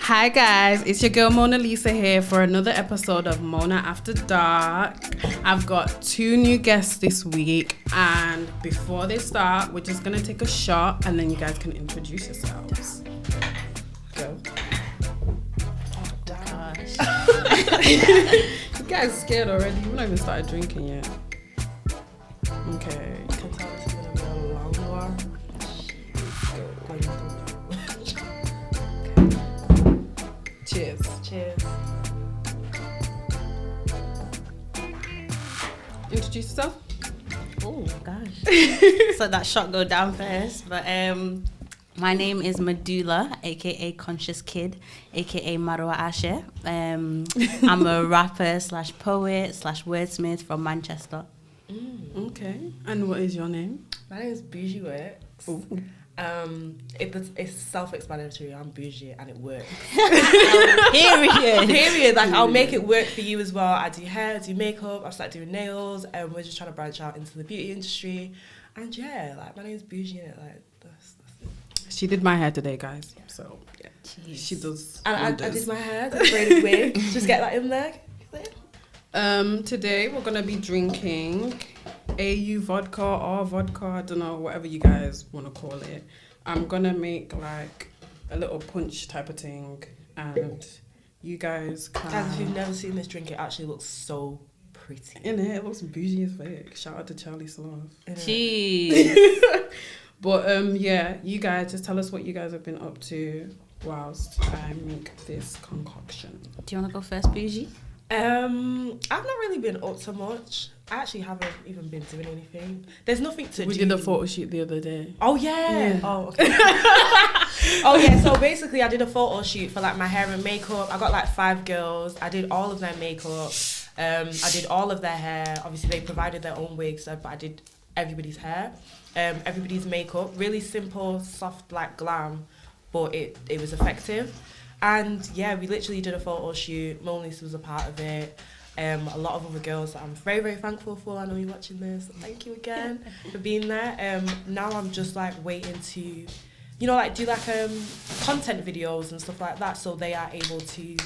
Hi guys, it's your girl Mona Lisa here for another episode of Mona After Dark. I've got 2 new guests this week, and before they start, we're just gonna take a shot and then you guys can introduce yourselves. Go. Oh gosh. You guys scared already? We've not even started drinking yet. Okay. I can tell this is gonna be a long one. Cheers. Cheers. Introduce yourself. Oh gosh. So that shot go down first. But my name is Meduulla, aka Conscious Kid, aka Marwa Ashe. I'm a rapper slash poet slash wordsmith from Manchester. Okay. And what is your name? My name is BoujeeWorks. Ooh. It's self-explanatory. I'm bougie and it works. Period. Like I'll make it work for you as well. I do hair, I do makeup, I start doing nails, and we're just trying to branch out into the beauty industry. And yeah, like my name is Bougie, and like that's it. She did my hair today, guys. So yeah, Jeez. she does. And I wonders. did my hair, did a braided wig. Just get that in there. Today we're gonna be drinking AU vodka or vodka, I don't know, whatever you guys want to call it. I'm gonna make like a little punch type of thing, and you guys can. Guys, if you've never seen this drink, it actually looks so pretty. In it looks bougie as fuck. Shout out to Charlie Sloth. Jeez. But yeah, you guys just tell us what you guys have been up to whilst I make this concoction. Do you want to go first, Bougie? I've not really been up to much. I actually haven't even been doing anything. There's nothing to do. We did a photo shoot the other day. Oh yeah. Yeah. Oh okay. Oh yeah. So basically, I did a photo shoot for like my hair and makeup. I got like 5 girls. I did all of their makeup. I did all of their hair. Obviously, they provided their own wigs, but I did everybody's hair, everybody's makeup. Really simple, soft, like glam, but it was effective. And yeah, we literally did a photo shoot. Mona Lisa was a part of it. A lot of other girls that I'm very, very thankful for. I know you're watching this. Thank you again for being there. Now I'm just like waiting to, you know, like do like content videos and stuff like that, so they are able to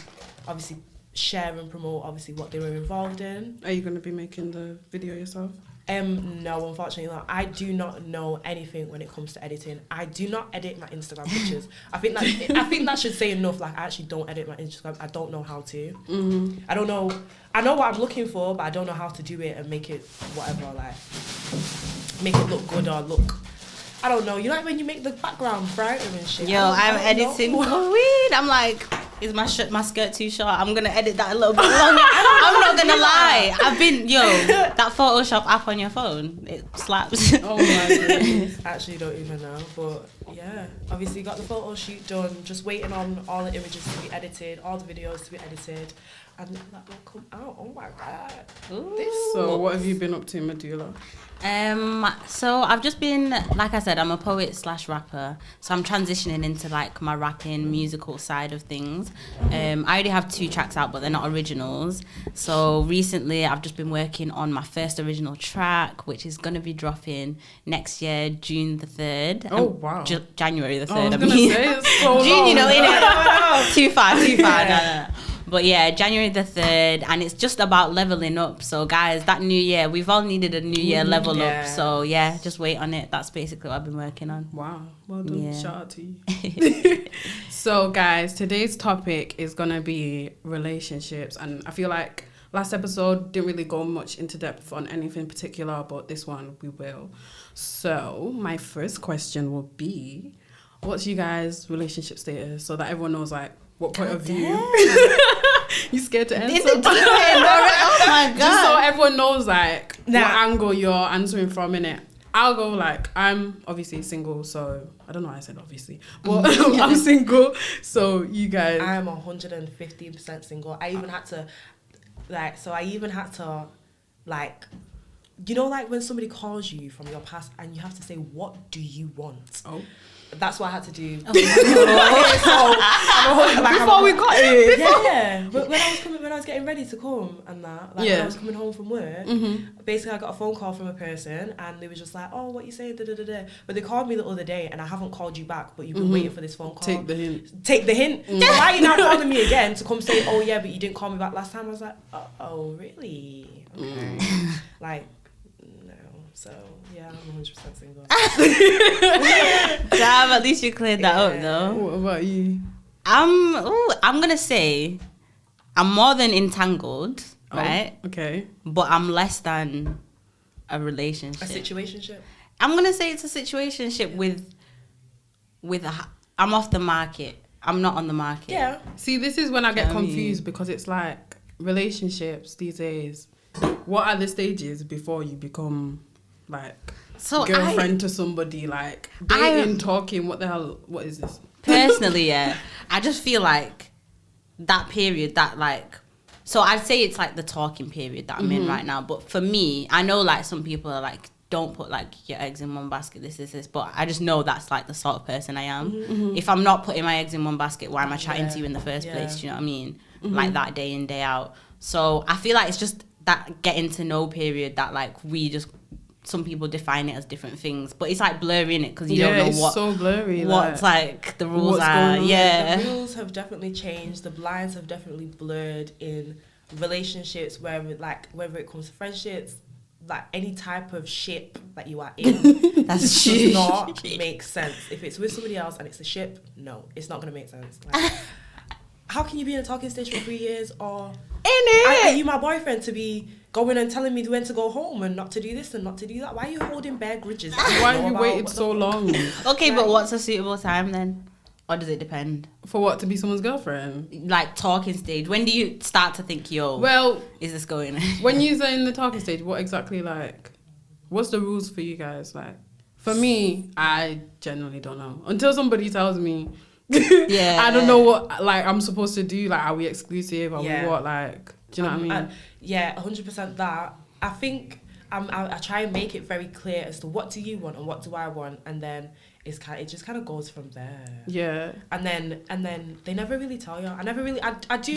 obviously share and promote obviously what they were involved in. Are you going to be making the video yourself? No, unfortunately not. I do not know anything when it comes to editing. I do not edit my Instagram pictures. I think that should say enough. Like, I actually don't edit my Instagram. I don't know how to. Mm-hmm. I don't know. I know what I'm looking for, but I don't know how to do it and make it whatever. Like, make it look good or look. I don't know. You know, like when you make the background brighter and shit. Yo, I'm editing for weed. I'm like, is my skirt too short? I'm gonna edit that a little bit longer. I'm not gonna lie. I've been that Photoshop app on your phone. It slaps. Oh my goodness. I actually don't even know, but yeah, obviously got the photo shoot done. Just waiting on all the images to be edited, all the videos to be edited, and that will come out. Oh my god. So what have you been up to, Meduulla? So I've just been, like I said, I'm a poet slash rapper. So I'm transitioning into like my rapping musical side of things. I already have 2 tracks out, but they're not originals. So recently I've just been working on my first original track, which is going to be dropping next year, June the 3rd. Oh, wow. January the 3rd. I was going to say, it's so June, long. you know, innit? Too far. No. But yeah, January the 3rd, and it's just about leveling up. So guys, that new year, we've all needed a new year level up. So yeah, just wait on it. That's basically what I've been working on. Wow, well done. Yeah. Shout out to you. So guys, today's topic is gonna be relationships, and I feel like last episode didn't really go much into depth on anything particular, but this one we will. So my first question will be, what's you guys' relationship status, so that everyone knows like what point of view. You scared to answer? Oh my god! Just so everyone knows like what angle you're answering from in it. I'll go like, I'm obviously single, so I don't know why I said obviously, but I'm single. So you guys, I'm 115% single. I even had to like, you know, like when somebody calls you from your past and you have to say, what do you want? Oh. that's what I had to do. Before we got it. Yeah, but when I was getting ready to come and that, like when I was coming home from work, basically I got a phone call from a person and they were just like, oh, what you saying, da da da da. But they called me the other day and I haven't called you back, but you've been waiting for this phone call. Take the hint. Why are you now calling me again to come say, oh yeah, but you didn't call me back last time? I was like, oh really? Okay. Like, no. So yeah, I'm 100% single. Damn, at least you cleared that up though. What about you? I'm gonna say I'm more than entangled, right? Okay. But I'm less than a relationship. A situationship? I'm gonna say it's a situationship I'm off the market. I'm not on the market. Yeah. See, this is when I get confused because it's like relationships these days. What are the stages before you become like girlfriend to somebody? Like dating, talking. What the hell? What is this? Personally, yeah, I just feel like that period, that like, so I'd say it's like the talking period that I'm in right now. But for me, I know like some people are like, don't put like your eggs in one basket, this, but I just know that's like the sort of person I am. If I'm not putting my eggs in one basket, why am I chatting to you in the first place? Do you know what I mean? Like that day in, day out. So I feel like it's just that getting to know period that like some people define it as different things, but it's like blurring it because you don't know what. So blurry. What's like the rules are. Yeah, the rules have definitely changed. The blinds have definitely blurred in relationships, whether it comes to friendships, like any type of ship that you are in. That's does not make sense. If it's with somebody else and it's a ship, no, it's not gonna make sense. Like, how can you be in a talking stage for 3 years or? Are you my boyfriend to be going and telling me when to go home and not to do this and not to do that? Why are you holding bare grudges? Why have you waited so long? Okay, but what's a suitable time then? Or does it depend? For what, to be someone's girlfriend? Like talking stage. When do you start to think, is this going? When you're in the talking stage, what exactly like, what's the rules for you guys? Like, for me, I genuinely don't know. Until somebody tells me, I don't know what like I'm supposed to do. Like, are we exclusive? Are we what? Like, do you know what I mean? 100% that. I think I try and make it very clear as to what do you want and what do I want, and then it just kind of goes from there. Yeah. And then they never really tell you. I do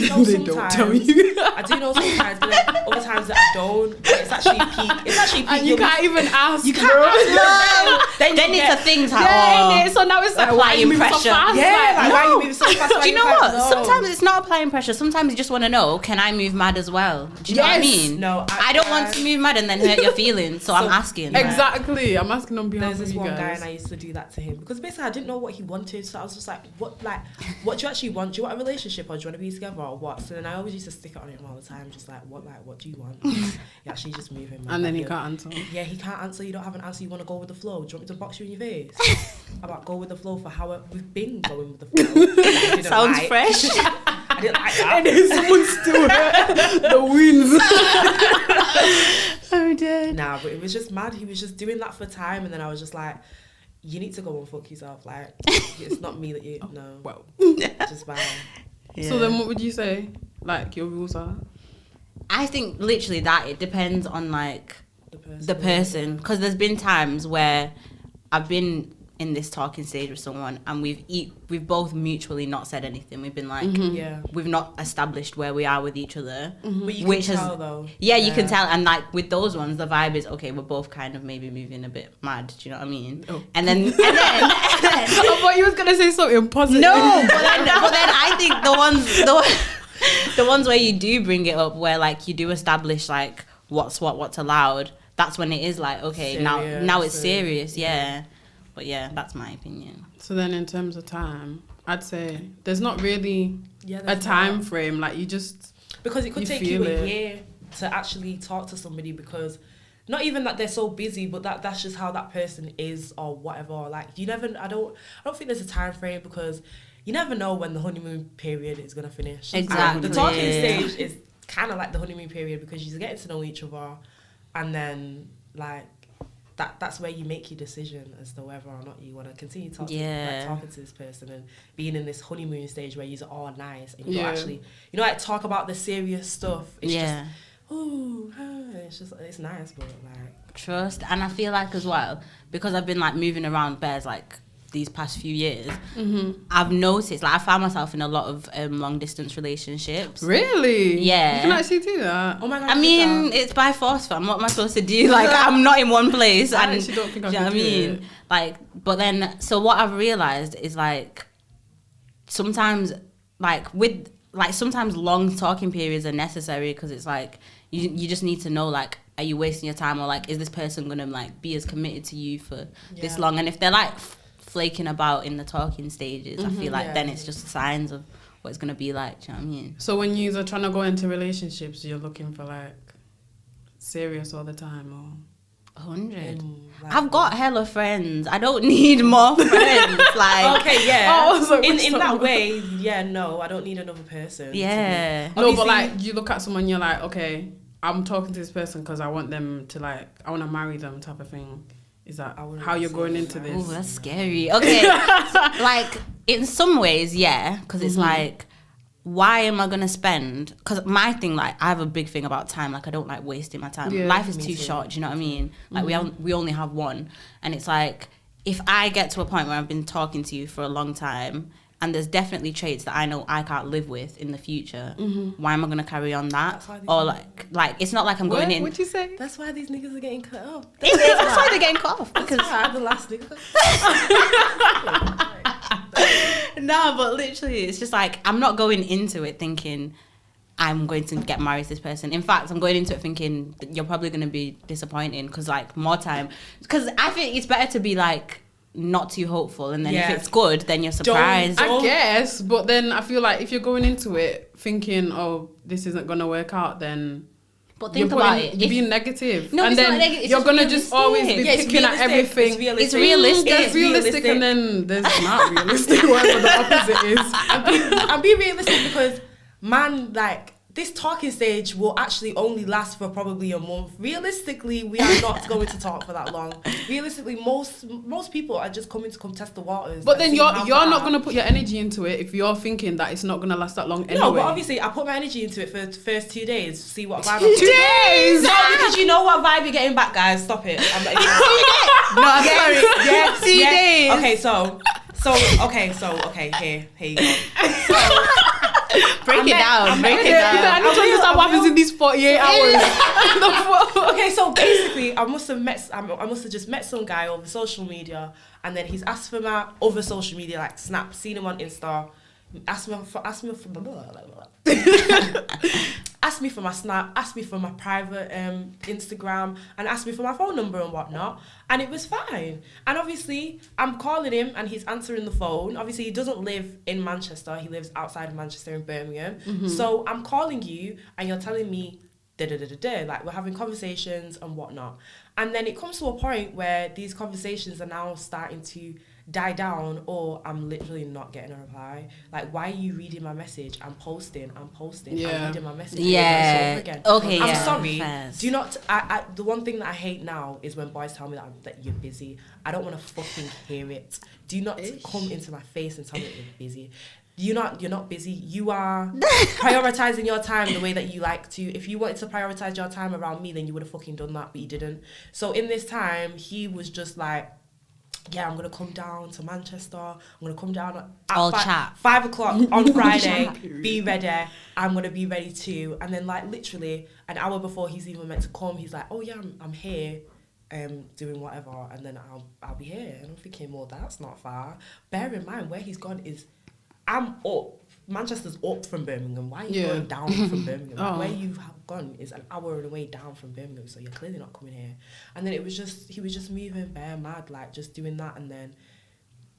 know they sometimes. Don't tell you. I do know sometimes, but then other times that I don't. It's actually peak. And you can't even ask. You can't ask. Then it's a thing. So now it's like, why are you moving so fast? Yeah, why are you moving so fast? Do you know what? No. Sometimes it's not applying pressure. Sometimes you just want to know, can I move mad as well? Do you know what I mean? No, I don't want to move mad and then hurt your feelings, so I'm asking. Exactly. I'm asking on behalf of you guys. There's this one guy and I used to do that to him because basically I didn't know what he wanted, so I was just like, what do you actually want? Do you want a relationship or do you want to be together or what? So then I always used to stick it on him all the time, just like what do you want? He actually just move him. And then he can't answer. Yeah, he can't answer. You don't have an answer. You want to go with the flow. Do you want me to box you in your face? About go with the flow for how we've been going with the flow. Sounds fresh. I didn't like that. And then someone still the wins. Oh dear. Nah, but it was just mad. He was just doing that for time, and then I was just like, you need to go and fuck yourself. Like, it's not me that you know. Well, just bye. Yeah. So then, what would you say? Like your rules are? I think literally that it depends on like the person, because there's been times where I've been in this talking stage with someone and we've both mutually not said anything. We've been like, we've not established where we are with each other. But you can tell though. Yeah, you can tell. And like with those ones, the vibe is, okay, we're both kind of maybe moving a bit mad. Do you know what I mean? Oh. And then I thought you was going to say something positive. No, but then I think the ones where you do bring it up, where like you do establish like what's allowed, that's when it is like, okay, serious, now it's serious, yeah. But yeah, that's my opinion. So then in terms of time, I'd say there's not really a time frame. Like you just... Because it could take you a year to actually talk to somebody, because not even that they're so busy, but that's just how that person is or whatever. Like you never... I don't think there's a time frame, because you never know when the honeymoon period is going to finish. Exactly. The talking stage is kind of like the honeymoon period, because you're getting to know each other, and then like that's where you make your decision as to whether or not you want to continue talking to this person and being in this honeymoon stage where you're all nice and you actually like talk about the serious stuff. It's just it's nice, but like trust. And I feel like as well, because I've been like moving around bears like these past few years, I've noticed, like, I found myself in a lot of long distance relationships. Really? Yeah. You can actually do that. Oh my god. I mean, it's by force, fam. What am I supposed to do? Like, I'm not in one place. I And actually don't think I do you could know what I do mean? it. Like, but then, so what I've realized is, like, sometimes, like, with, like, sometimes long talking periods are necessary because it's like, you just need to know, like, are you wasting your time, or like, is this person gonna like be as committed to you for this long? And if they're like flaking about in the talking stages, I feel like then it's just signs of what it's gonna be like. Do you know what I mean? So when you are trying to go into relationships, you're looking for like serious all the time, or 100. Like, I've got hella friends. I don't need more friends. Like, okay, yeah. Oh, I was like, in that way, yeah, no, I don't need another person. yeah. no, but Obviously- like you look at someone, you're like, okay, I'm talking to this person because I want them to like, I want to marry them, type of thing. Is that how you're going into Oh, this? that's scary. Okay, so, like, in some ways, yeah, because it's like, why am I gonna spend? Because my thing, like, I have a big thing about time. Like, I don't like wasting my time. Yeah, Life is me too too. short. Do you know what I mean? Like, we only have one, and it's like, if I get to a point where I've been talking to you for a long time, and there's definitely traits that I know I can't live with in the future, why am I gonna carry on that? That's why Or like it's not like I'm going in. What'd you say? That's why these niggas are getting cut off. That's why they're getting cut off, That's because why I'm the last nigga. no, but literally, it's just like, I'm not going into it thinking I'm going to get married to this person. In fact, I'm going into it thinking that you're probably going to be disappointing because, like, more time. Because I think it's better to be, like, not too hopeful, and then if Yeah. it's good, then you're surprised. I guess, but then I feel like if you're going into it thinking, oh, this isn't gonna work out, then But think about it. You're being negative, No, and it's then not negative, it's you're just gonna just always be realistic. picking at everything. It's realistic. There's It's realistic, and then there's not realistic. Whatever the opposite is. I'm being realistic because, man, like, this talking stage will actually only last for probably a month. Realistically, we are not going to talk for that long. Realistically, most people are just coming to come test the waters. But and then see you're how not far. gonna put your energy into it if you're thinking that it's not gonna last that long anyway. No, but obviously, I put my energy into it for the first 2 days, see what vibe. 2 days. No, because you know what vibe you're getting back, guys. Stop it. I'm not even. No, I'm sorry. Yes, 2 days. Okay, here you go. Break it down. Break it I down. need to understand what happens in these 48 hours. Okay, so basically, I must have just met some guy over social media, and then he's asked for my other social media, like Snap, seen him on Insta, asked me for asked me for my Snap, asked me for my private Instagram, and asked me for my phone number and whatnot, and it was fine. And obviously, I'm calling him, and he's answering the phone. Obviously, he doesn't live in Manchester; he lives outside of Manchester in Birmingham. So I'm calling you, and you're telling me, like, we're having conversations and whatnot, and then it comes to a point where these conversations are now starting to die down, or I'm literally not getting a reply. Like, why are you reading my message? I'm posting, I'm reading my message over and over again. Okay, I'm yeah. sorry. Fairs. Do not. I the one thing that I hate now is when boys tell me that you're busy. I don't want to fucking hear it. Do not come into my face and tell me that you're busy. You're not busy. You are prioritizing your time the way that you like to. If you wanted to prioritize your time around me, then you would have fucking done that, but you didn't. So in this time, he was just like, yeah, I'm gonna come down to Manchester. I'm gonna come down at chat. 5 o'clock on Friday. Be ready. I'm gonna be ready too. And then, like, literally an hour before he's even meant to come, he's like, oh yeah, I'm here, doing whatever, and then I'll be here. And I'm thinking, well, that's not far. Bear in mind where he's gone is, I'm up. Manchester's up from Birmingham. Why are you going down from Birmingham? Like, where you have gone is an hour away down from Birmingham, so you're clearly not coming here. And then he was just moving bare mad, like, just doing that. And then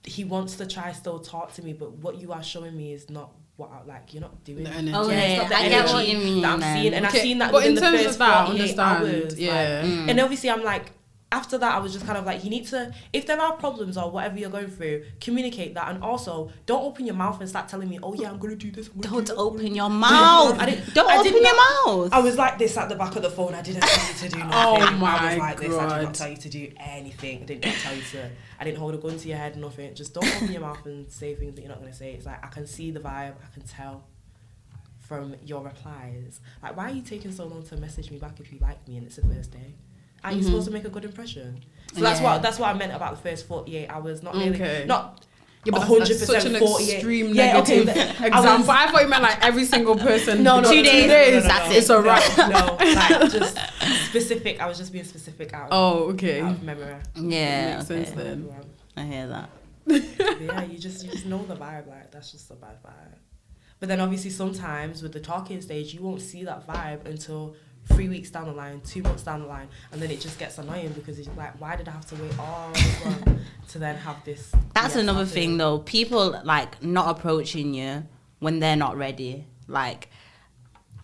he wants to try still talk to me, but what you are showing me is not what you're not doing. The energy. Okay, it's not the I get what energy you mean, that I'm then. seeing, and I've seen that but within in the terms first of that, I 48 understand. hours. Yeah. Like, and obviously I'm like, after that, I was just kind of like, you need to, if there are problems or whatever you're going through, communicate that. And also, don't open your mouth and start telling me, oh yeah, I'm going to do this. Don't open your mouth. Don't open your mouth. I was like this at the back of the phone. I didn't tell you to do nothing. Oh my I was like this. I did God. not tell you to do anything. I didn't hold a gun to your head, nothing. Just don't open your mouth and say things that you're not going to say. It's like, I can see the vibe. I can tell from your replies. Like, why are you taking so long to message me back if you like me and it's the first day? Are you supposed to make a good impression? So that's what I meant about the first 48 hours. Not really, not 100%. Such an 48. extreme negative example. I thought you meant like every single person. No, 2 days. That's it. It's a wrap. No, like just specific. I was just being specific out. Oh, okay. Out of memory. Yeah, makes sense then. I hear that. Yeah, you just know the vibe. Like that's just a bad vibe. But then obviously sometimes with the talking stage, you won't see that vibe until 3 weeks down the line, 2 months down the line, and then it just gets annoying because it's like, why did I have to wait all this long to then have this? That's another thing though. People like not approaching you when they're not ready. Like,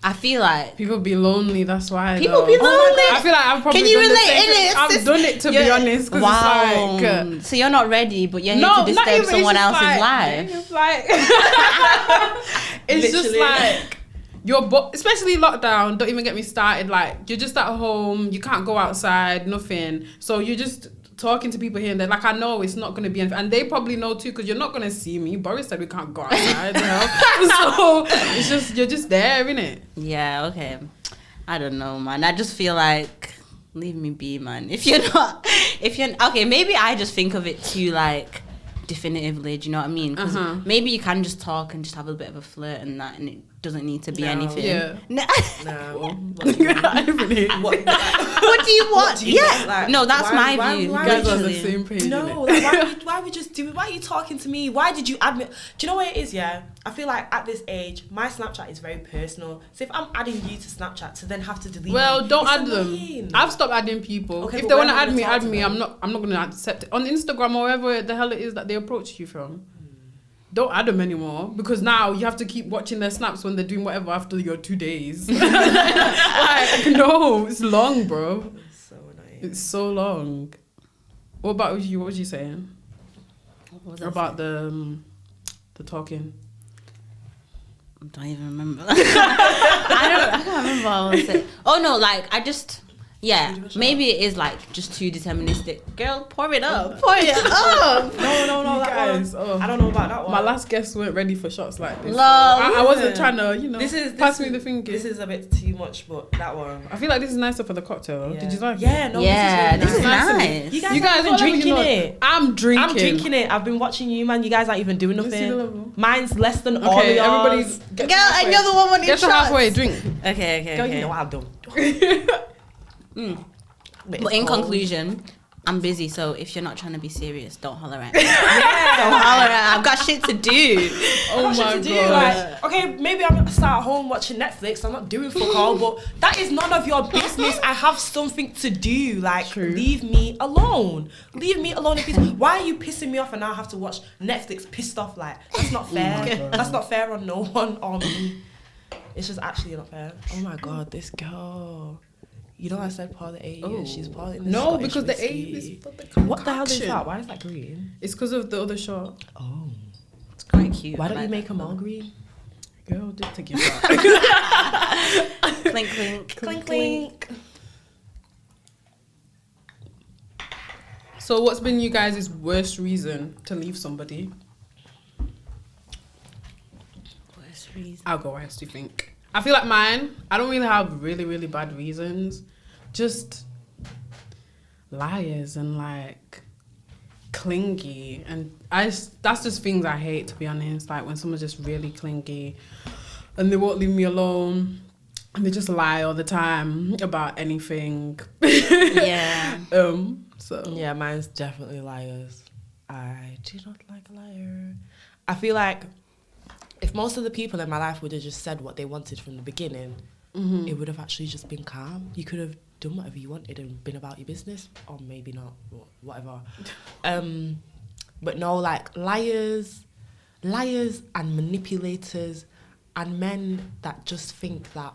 I feel like people be lonely. That's why. People be lonely. I feel like I've probably Can you done relate? the same thing. I've done it to be honest. Wow. It's like, so you're not ready, but you're here to disturb someone else's life. It's like, it's just like. Especially lockdown, don't even get me started. Like, you're just at home, you can't go outside, nothing. So you're just talking to people here and there. Like, I know it's not going to be anything. And they probably know too, because you're not going to see me. Boris said we can't go outside. So it's just, you're just there, innit? Yeah, okay. I don't know, man. I just feel like, leave me be, man. If you're okay, maybe I just think of it too, like, definitively, do you know what I mean? Because maybe you can just talk and just have a bit of a flirt and that, and it doesn't need to be anything. Yeah. No. What do you want? Like, no, that's my view. You guys are the same page. No, like, why we just do it? Why are you talking to me? Why did you admit? Do you know what it is? Yeah, I feel like at this age, my Snapchat is very personal. So if I'm adding you to Snapchat to then have to delete, don't add them. I've stopped adding people. Okay, if they want to add me. I'm not going to accept it on Instagram or wherever the hell it is that they approach you from. Don't add them anymore because now you have to keep watching their snaps when they're doing whatever after your 2 days. Like, no, it's long, bro. It's so annoying. It's so long. What about you? What was you saying? About the talking? I don't even remember. I can't remember what I was saying. Oh no, like yeah, maybe it is like just too deterministic. Girl, pour it up. No, guys. I don't know about that one. My last guests weren't ready for shots like this. Love. So I wasn't trying to, pass me the finger. This is a bit too much, but that one. I feel like this is nicer for the cocktail. Yeah. Did you like it? Yeah, no, this is nice. You guys are drinking it. I'm drinking it. I've been watching you, man. You guys aren't even doing nothing. Mine's less than all of yours. Everybody's... Girl, and you're the one wanting shots. Get to halfway, drink. Okay. Girl, you know what I've done. But in conclusion, I'm busy, so if you're not trying to be serious, don't holler at me. Don't holler at me. I've got shit to do. Oh my God. Like, okay, maybe I'm sat at home watching Netflix. I'm not doing fuck all, but that is none of your business. I have something to do. Like, True. Leave me alone. Leave me alone in peace. Why are you pissing me off and now I have to watch Netflix pissed off? Like, that's not fair. That's not fair on no one or me. It's just actually not fair. Oh my God, this girl. You know I said pour the A. Oh. She's pouring. No, because the A is for the concoction. What the hell is that? Why is that green? It's because of the other shot. Oh, It's quite cute. why don't you make them all green? Girl, did to give that. Clink, clink. Clink clink. So what's been you guys' worst reason to leave somebody? Worst reason. I'll go worst, do you think? I feel like mine, I don't really have really, really bad reasons. Just liars and like clingy. And that's just things I hate, to be honest. Like when someone's just really clingy and they won't leave me alone and they just lie all the time about anything. Yeah. So Yeah, mine's definitely liars. I do not like a liar. I feel like if most of the people in my life would have just said what they wanted from the beginning, it would have actually just been calm. You could have done whatever you wanted and been about your business, or maybe not, or whatever. But no, like liars and manipulators and men that just think that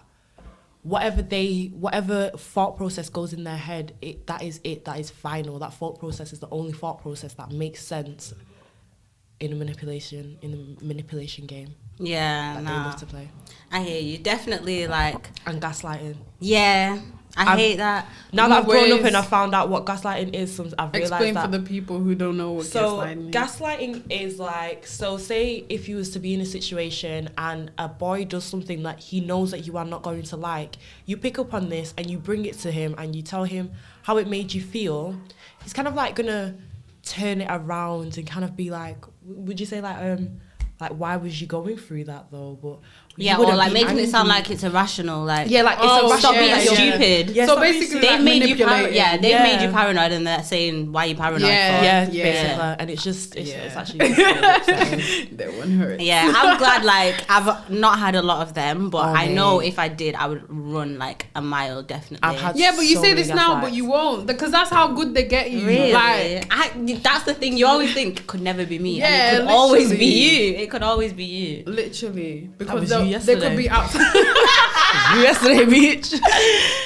whatever thought process goes in their head, that is final. That thought process is the only thought process that makes sense in the manipulation game. Yeah, that they love to play. I hear you. Definitely, like... And gaslighting. Yeah, I hate that. Now that I've grown up Ways- and I've found out what gaslighting is, I've realised Explain that. for the people who don't know what So gaslighting is. gaslighting is like, so say if you was to be in a situation and a boy does something that he knows that you are not going to like, you pick up on this and you bring it to him and you tell him how it made you feel. He's kind of like gonna turn it around and kind of be like, would you say like why was you going through that though? But Yeah, or like making it sound like it's irrational. Like, yeah, like it's Oh, irrational. stop being yeah, stupid. Yeah, So stop being basically, stupid. They've made you manipulating. they've made you Yeah. paranoid, and they're saying why you paranoid Yeah. for. Yeah, Yeah. basically, and it's just it's Yeah. actually just really upsetting. That one hurt. Yeah, I'm glad. Like, I've not had a lot of them, but Oh, I know mate. if I did, I would run like a mile definitely. I've had Yeah, but you so say many this now, but gaslights. you won't, because that's how good they get you. Really? Like, That's the thing. You always think it could never be me. Yeah, and it could always be literally. you. It could always be you. literally, because was they you could yesterday. be outside. Yesterday, bitch.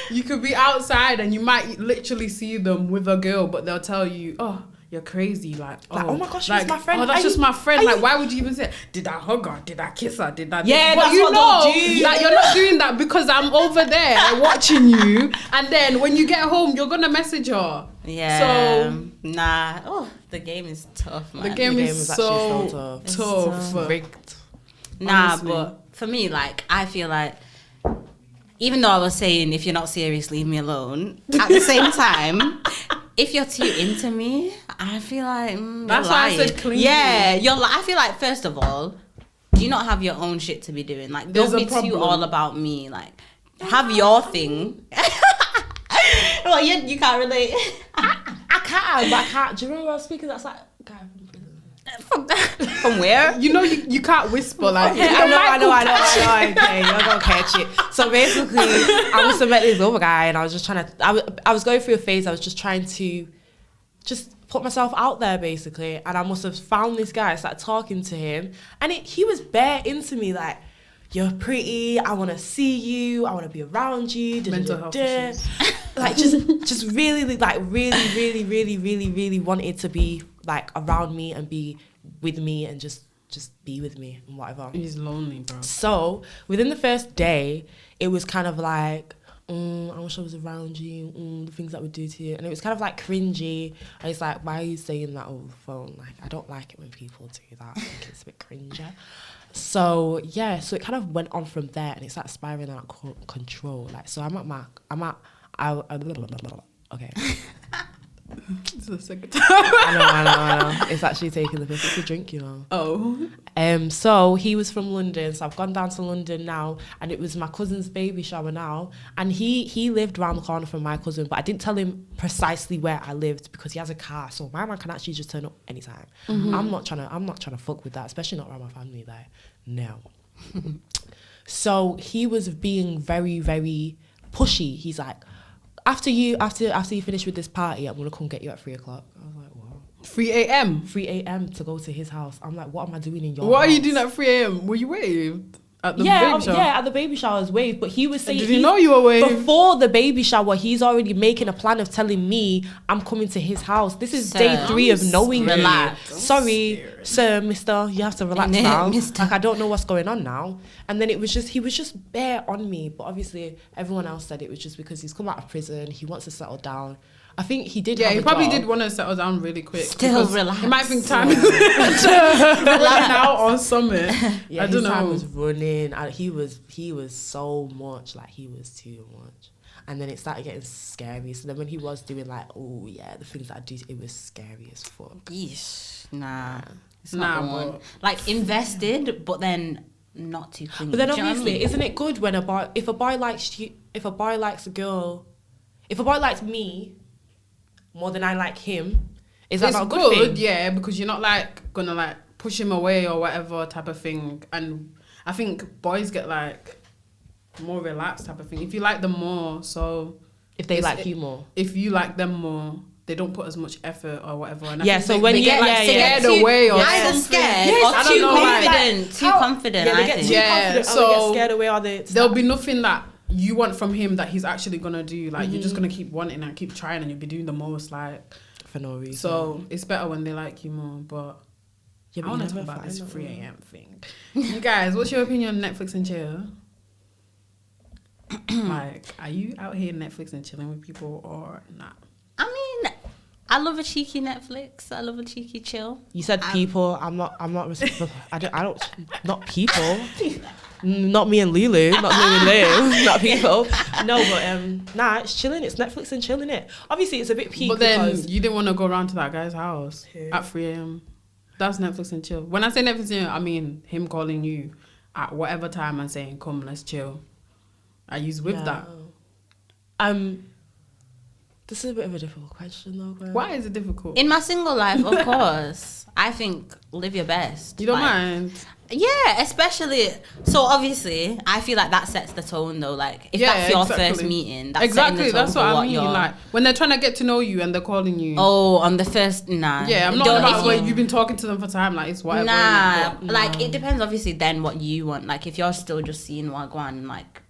You could be outside and you might literally see them with a girl, but they'll tell you, "Oh, you're crazy." Like, oh my gosh, she's like, my friend. Oh, that's Are just you- my friend. are Like, you- why would you even say, "Did I hug her? Did I kiss her? Did I?" Yeah, but that's you what know, they'll do. like, you're not doing that because I'm over there watching you, and then when you get home, you're gonna message her. Yeah. So nah. Oh, the game is tough, man. the game is actually so so It's tough. tough. Rigged. Nah, honestly. but for me, like, I feel like, even though I was saying, if you're not serious, leave me alone, at the same time, if you're too into me, I feel like, That's you're why I lying. said clingy. Yeah, I feel like, first of all, do you not have your own shit to be doing? Like, There's don't a be problem. too all about me. Like, have your thing. Well, you can't relate. I can, but I can't. Do you remember I was speaking? That's like, guy from prison. From where? You know, you can't whisper like. Yeah, I know. Okay, you're gonna catch it. So basically, I must have met this other guy, and I was just trying to. I was going through a phase. I was just trying to, just put myself out there, basically. And I must have found this guy. I started talking to him, and he was bare into me, like, "You're pretty. I want to see you. I want to be around you." Mental health da-da-da-da. issues. Like just really, like, really wanted to be like around me and be with me and just be with me and whatever. He's lonely, bro. So within the first day, it was kind of like, I wish I was around you, the things that would do to you. And it was kind of like cringy. And it's like, why are you saying that over the phone? Like, I don't like it when people do that. I think it's a bit cringy. So yeah, so it kind of went on from there, and it started spiraling out of control. Like, so okay. It's the second time. I know. It's actually taking the piss. It's a drink, you know. Oh. So he was from London, so I've gone down to London now, and it was my cousin's baby shower now, and he lived around the corner from my cousin, but I didn't tell him precisely where I lived because he has a car, so my man can actually just turn up anytime. I'm not trying to fuck with that, especially not around my family. Like, no. So he was being very, very pushy. He's like, after you finish with this party, I'm gonna come get you at 3:00. I was like, wow. 3 a.m. 3 a.m. to go to his house. I'm like, what am I doing in your What house? are you doing at 3 a.m.? Were you waved at the Yeah, baby shower? yeah, at the baby shower I was waved, but he was saying Did he know you were waved? before the baby shower. He's already making a plan of telling me I'm coming to his house. This is Sir, day 3 of knowing me. relax. Sorry, sir, mister, you have to relax Innit, now. mister? Like, I don't know what's going on now. And then he was just bare on me. But obviously, everyone else said it was just because he's come out of prison. He wants to settle down. I think he did. Yeah, have he a probably job. did want to settle down really quick. Still because relax. He might think time is to run out or something. Yeah, I don't his time know. was running. And he was so much, like, he was too much. And then it started getting scary. So then when he was doing, like, oh yeah, the things that I do, it was scary as fuck. Yeesh, nah. It's Nah, not the one. but- Like, invested, but then not too clingy. But then Do you know what I obviously, mean? isn't it good when if a boy likes you, if a boy likes a girl, if a boy likes me more than I like him, is that It's not a good thing? yeah, because you're not like gonna like push him away or whatever type of thing. And I think boys get like more relaxed type of thing. If you like them more, so If they It's- like you more. if you like them more, they don't put as much effort or whatever. And I Yeah, think so they, when they you- get like yeah, yeah. scared away or Either something. scared Yes, or I too don't know, like, confident. Too confident, Yeah, they I get think. too Yeah, confident. so or they get scared away. Or they There'll be nothing that you want from him that he's actually gonna do. Like you're just gonna keep wanting and keep trying, and you'll be doing the most. Like for no reason. so, it's better when they like you more. But yeah, I but want you to talk never about this find 3 out. a.m. thing. You guys, what's your opinion on Netflix and chill? Like, are you out here Netflix and chilling with people or not? I mean, I love a cheeky Netflix. I love a cheeky chill. You said people. I'm not. I don't. Not people. Not me and Lulu. Not me and Liz. Not people. No, but nah, it's chilling. It's Netflix and chilling it. Obviously, it's a bit peak. But then you didn't want to go around to that guy's house Who? at 3 a.m. That's Netflix and chill. When I say Netflix and chill, I mean him calling you at whatever time and saying, "Come, let's chill." Are you with that? This is a bit of a difficult question though. Girl. Why is it difficult? In my single life, of course, I think live your best. You don't Like, mind? Yeah, especially. So obviously, I feel like that sets the tone though. Like if Yeah, that's your exactly. first meeting, that's Exactly, setting the tone that's for what I what mean. you're. Like when they're trying to get to know you and they're calling you. Oh, on the first, nah. Yeah, I'm not Don't- about if when you've been talking to them for time. Like it's whatever. Nah, innit? But like it depends obviously then what you want. Like if you're still just seeing Wagwan, like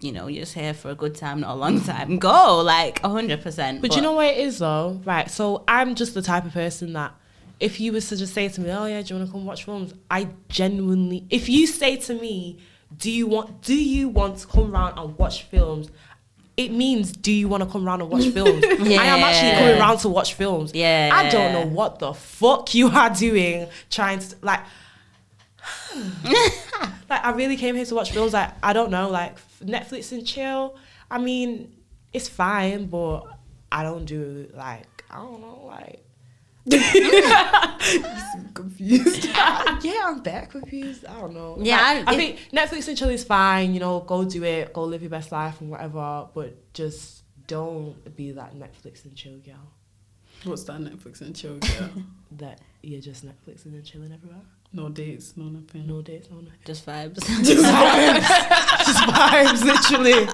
you know, you're just here for a good time, not a long time. Go, like 100%. But you know what it is though, right? So I'm just the type of person that if you was to just say to me, "Oh yeah, do you want to come watch films?" I genuinely, if you say to me, "Do you want to come round and watch films?" It means, do you want to come round and watch films? Yeah. I am actually coming round to watch films. Yeah. I don't know what the fuck you are doing, trying to like. Like I really came here to watch films. Like I don't know, like Netflix and chill. I mean, it's fine, but I don't do like I don't know, like. confused. Yeah, I'm back confused. I don't know. Yeah, Like, I think Netflix and chill is fine. You know, go do it, go live your best life and whatever. But just don't be that Netflix and chill girl. What's that Netflix and chill girl? That you're just Netflixing and chilling everywhere. No dates, no nothing. No dates, no nothing. Just vibes. Just vibes, literally.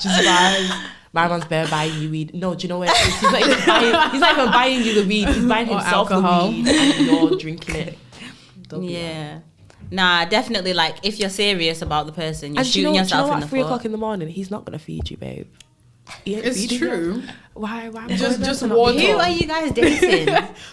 Just vibes. My man's bare buying you weed. No, do you know what? He's not even buying you the weed. He's buying Or himself alcohol. the weed and you're drinking it. Don't be that. Yeah. Nah, definitely. Like if you're serious about the person, you're And shooting yourself in the at 3 foot. o'clock in the morning, he's not gonna feed you, babe. He ain't It's feeding you. true. Why? Am I Just going to not water. be- Who are you guys dating?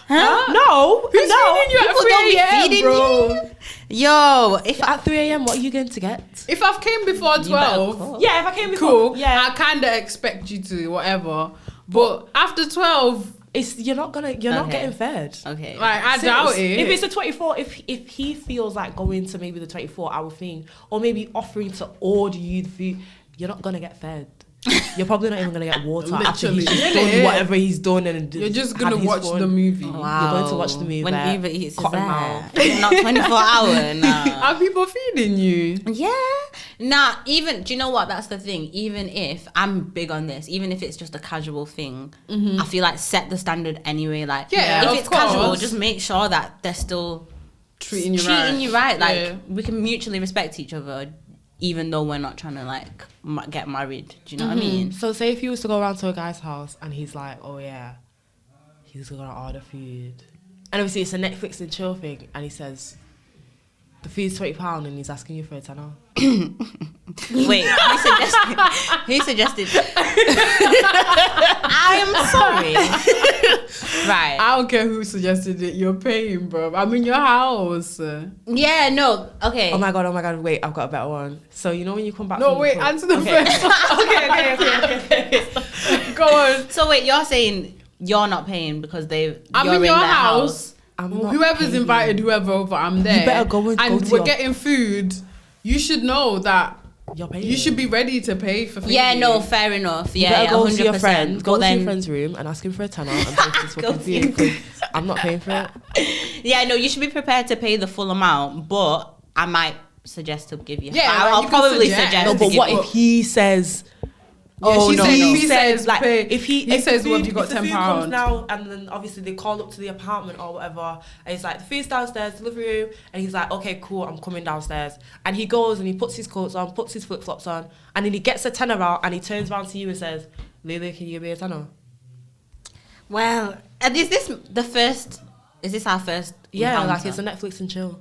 Huh? No. Who's no. feeding you at People 3 don't be a.m., feeding bro? Yo, if At 3 a.m., what are you going to get? If I've came before You better 12, cook. Yeah, if I came before, cool. yeah, I kind of expect you to, whatever. But after 12, you're not Okay. getting fed. okay, like, I doubt it. If it's a 24, if he feels like going to maybe the 24-hour thing, or maybe offering to order you the food, you're not gonna get fed. You're probably not even gonna get water after he's Literally. just done whatever he's done, and You're just had gonna his watch fun. the movie. wow. You're going to watch the movie when there, Uber Eats is cotton there. mouth. Not 24 hour. Nah. Are people feeding you? Yeah. Nah, even, do you know what? That's the thing. Even if, I'm big on this, even if it's just a casual thing, I feel like set the standard anyway. Like, Yeah, if of it's casual, course. just make sure that they're still Treating you right. Like, Yeah. we can mutually respect each other, even though we're not trying to, like, get married. Do you know what I mean? So say if you was to go around to a guy's house and he's like, oh yeah, he's gonna order food, and obviously it's a Netflix and chill thing, and he says the food's £20 and he's asking you for a tenner. Wait, who suggested? I am sorry. Right. I don't care who suggested it. You're paying, bro. I'm in your house. Yeah, no, okay. Oh my god, wait, I've got a better one. So you know when you come back No, from wait, the club- answer the okay. first. okay. Go on. So wait, you're saying you're not paying because I'm you're in your their house. I'm not Whoever's paying. invited, whoever over, I'm there. better go and go to we're your- getting food. You should know that You're paying. you should be ready to pay for food. Yeah, no, fair enough. You Yeah, better yeah, go 100%. to your friend, But go to then, your friend's room and ask him for a tenner and pay for this Go fucking to food, 'cause I'm not paying for it. yeah, no, you should be prepared to pay the full amount, but I might suggest to give you. Yeah, I'll, like, I'll you can probably suggest. suggest. No, to But give what you- if he says? Oh, no, if no. he says like pay, if he says, the "Well, food- you got if the food £10." comes now, and then obviously they call up to the apartment or whatever, and he's like, the food's downstairs, delivery room, and he's like, okay, cool, I'm coming downstairs, and he goes and he puts his coats on, puts his flip flops on, and then he gets a tenner out and he turns around to you and says, Lily, can you give me a tenner? Well, and is this the first? Is this our first? Yeah, encounter? like it's a Netflix and chill.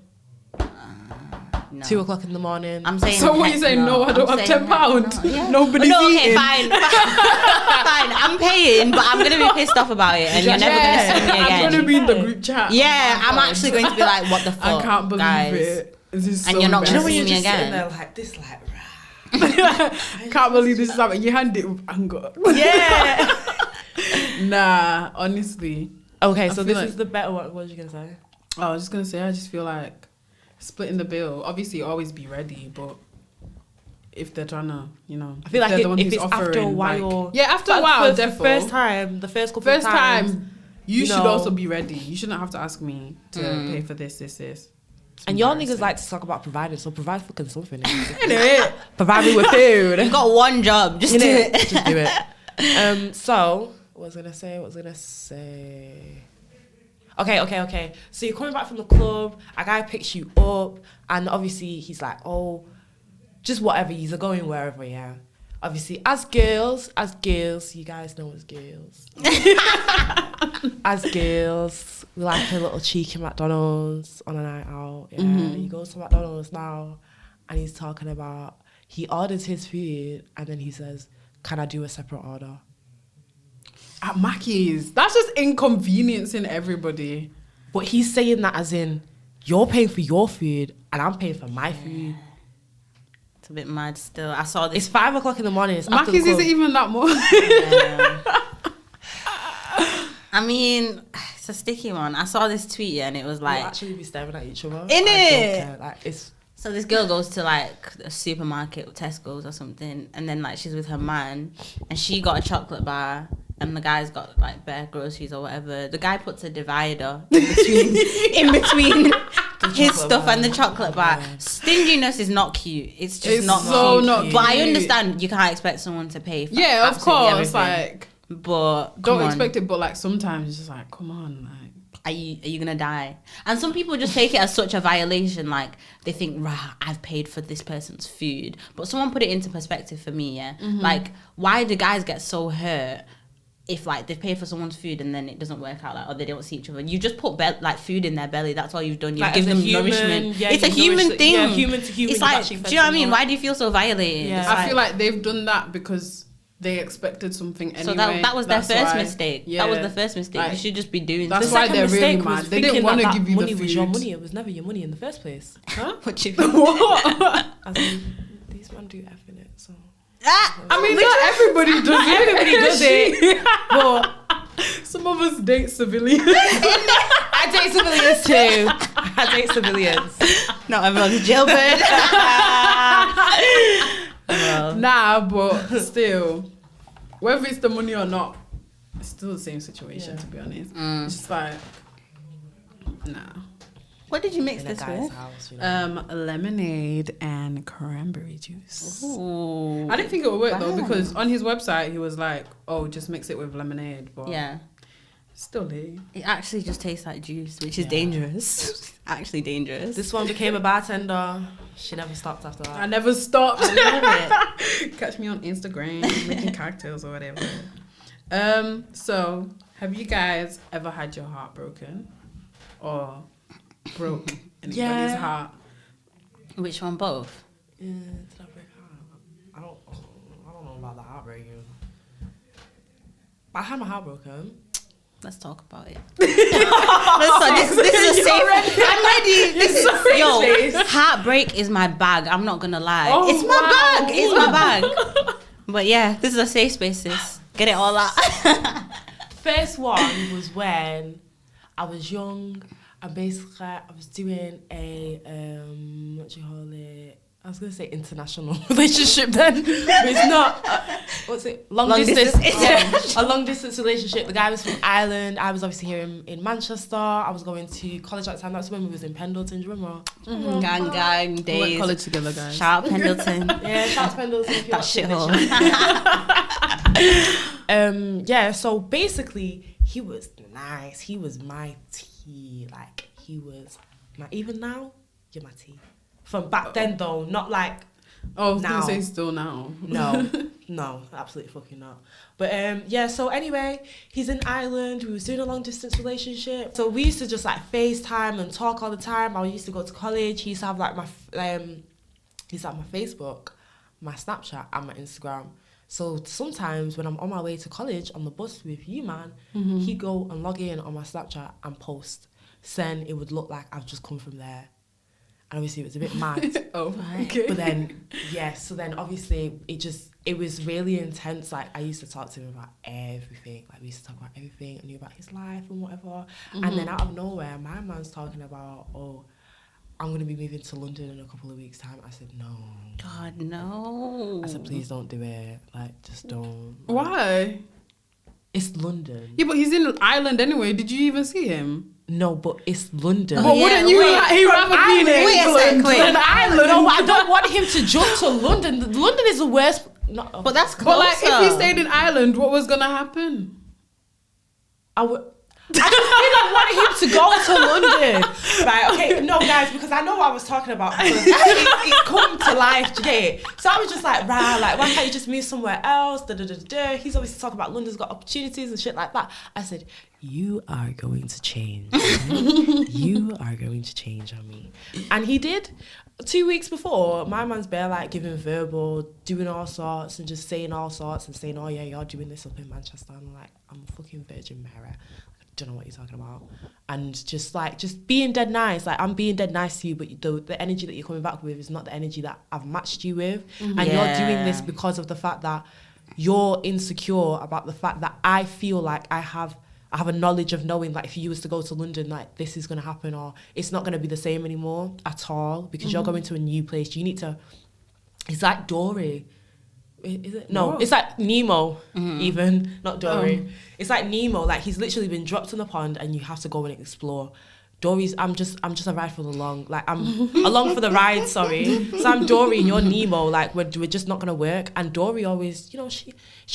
No. 2 o'clock in the morning. I'm saying. So what heck you saying? No, I don't I'm have saying £10. heck no. Yeah. Nobody's No, okay, eating. fine. I'm paying, but I'm gonna be pissed off about it, and you're never gonna see me again. I'm gonna be in the group chat. Yeah, Oh I'm my actually God. going to be like, what the fuck? I can't believe guys? it. This is And so you're not Do you know gonna when see you're me just sitting again. there like this, like, Can't believe this is happening. You hand it with anger. Yeah. Nah, honestly. Okay, I so feel this is the better one. What was you gonna say? I was just gonna say, I just feel like splitting the bill. Obviously, always be ready, but if they're trying to, you know, I feel like they're the one if who's it's after a offering, while, like, yeah, after a while, the first time, the first couple first of times, time, you should know. also be ready. You shouldn't have to ask me to pay for this. It's And y'all niggas embarrassing. like to talk about providing, so provide fucking something. Innit? Provide me with food. You've got one job, just do it. Just do it. So, what was I gonna say? Okay. So you're coming back from the club, a guy picks you up, and obviously he's like, oh, just whatever, he's going wherever, yeah. Obviously, as girls, you guys know as girls. As girls, we like a little cheeky McDonald's on a night out. Yeah, he goes to McDonald's now, and he's talking about, he orders his food, and then he says, can I do a separate order? At Mackey's, that's just inconveniencing everybody. But he's saying that as in, you're paying for your food, and I'm paying for my food. It's a bit mad still. I saw this. It's 5 o'clock in the morning. It's after the Mackey's club. isn't even that much. I mean, it's a sticky one. I saw this tweet and it was We'll like, actually be staring at each other. Innit? I don't care. Like, it's so this girl goes to like a supermarket, Tesco's or something, and then like she's with her man, and she got a chocolate bar, and the guy's got like bare groceries or whatever. The guy puts a divider in between his stuff and the chocolate bar. Yeah. Stinginess is not cute. It's just It's not so cute. not cute. But I understand you can't expect someone to pay for Yeah, of absolutely course. everything. Like, But don't come on. expect it, but like sometimes it's just like, come on, like. Are you gonna die? And some people just take it as such a violation, like they think, rah, I've paid for this person's food. But someone put it into perspective for me, yeah. Like, why do guys get so hurt if like they've paid for someone's food and then it doesn't work out, like, or they don't see each other? You just put like food in their belly. That's all you've done. You've like, given as a them human, nourishment. yeah, It's a you've human nourished it. thing. Yeah, human to human. It's you've like, actually do fed you know what I mean? someone. Why do you feel so violated? Yeah. It's I feel like they've done that because they expected something anyway. so that was their That's first why. mistake. Yeah. That was the first mistake. Like, you should just be doing. that's this. why second they're really mistake was mad. They didn't thinking want to that give you the money was your food. money. It was never your money in the first place. Huh? What you What? As in, these men do F in it, so. I mean, not everybody does Not it. everybody does it, but Some of us date civilians. I date civilians too. I date civilians. Not everyone's jailbird. Well, Nah, but still, whether it's the money or not, it's still the same situation, to be honest. It's just like, nah. what did you mix In a this guy's with? house, you know. Lemonade and cranberry juice. Ooh. I didn't think it would work though, Wow. because on his website he was like, "Oh, just mix it with lemonade." But Yeah. still lit. It actually just tastes like juice, which is dangerous. Actually dangerous. This one became a bartender. She never stopped after I that. never stopped. love Catch me on Instagram making cocktails or whatever. So have you guys ever had your heart broken or broke anybody's Yeah. heart? Which one? Both. Yeah, did I break heart? I don't know about the heartbreaking. But I had my heart broken. Let's talk about it. Let's talk. This is a safe. I'm ready. Heartbreak is my bag. I'm not gonna lie. Oh, it's my wow. bag. It's my bag. But yeah, this is a safe space. Sis. Get it all out. First one was when I was young and basically I was doing a what do you call it? I was gonna say international relationship then, but it's not. What's it? Long distance. Yeah, a long distance relationship. The guy was from Ireland. I was obviously here in Manchester. I was going to college at the time. That's when we was in Pendleton. Do you remember? Gang We went days. college together, guys. Shout out Pendleton. Yeah, shout out to Pendleton. If you That watch this shithole. Yeah, so basically he was nice. He was my tea. Like he was my, even now, you're my tea. From back then though, not like Oh, I was now. gonna say still now. no, absolutely fucking not. But yeah, so anyway, he's in Ireland. We was doing a long distance relationship. So we used to just like FaceTime and talk all the time. I used to go to college. He used to have like my he used to have my Facebook, my Snapchat and my Instagram. So sometimes when I'm on my way to college on the bus with you, man, he'd go and log in on my Snapchat and post. Then it would look like I've just come from there. And obviously it was a bit mad. Oh, okay. But then yeah, so then obviously it was really intense. Like I used to talk to him about everything. Like we used to talk about everything. I knew about his life and whatever. And then out of nowhere, my man's talking about, oh, I'm going to be moving to London in a couple of weeks' time. I said, no. God, no. I said, please don't do it. Like, just don't. Why? It's London. Yeah, but he's in Ireland anyway. Did you even see him? No, but it's London. But wouldn't you rather be in England than Ireland? No, I don't want him to jump to London. London is the worst. No, But that's closer. But like, if he stayed in Ireland, what was gonna happen? I just didn't want him to go to London. Right, okay, no guys, because I know what I was talking about. It's come to life today. So I was just like, right, like why can't you just move somewhere else? He's always talking about London's got opportunities and shit like that. I said, you are going to change. You are going to change on me. And he did. 2 weeks before, my man's bare like giving verbal, doing all sorts and just saying all sorts and saying, oh yeah, you're doing this up in Manchester. And I'm like, I'm a fucking Virgin Mary. Don't know what you're talking about. And just being dead nice. Like I'm being dead nice to you, but the energy that you're coming back with is not the energy that I've matched you with. And you're doing this because of the fact that you're insecure about the fact that I feel like I have a knowledge of knowing like if you was to go to London, like this is gonna happen or it's not gonna be the same anymore at all because you're going to a new place. You need to. It's like Dory. Is it? No, it's like Nemo, even not Dory. It's like Nemo. Like he's literally been dropped in the pond, and you have to go and explore. Dory's. I'm just a ride for the long. Like I'm along for the ride. Sorry. So I'm Dory, and you're Nemo. Like we're just not gonna work. And Dory always, she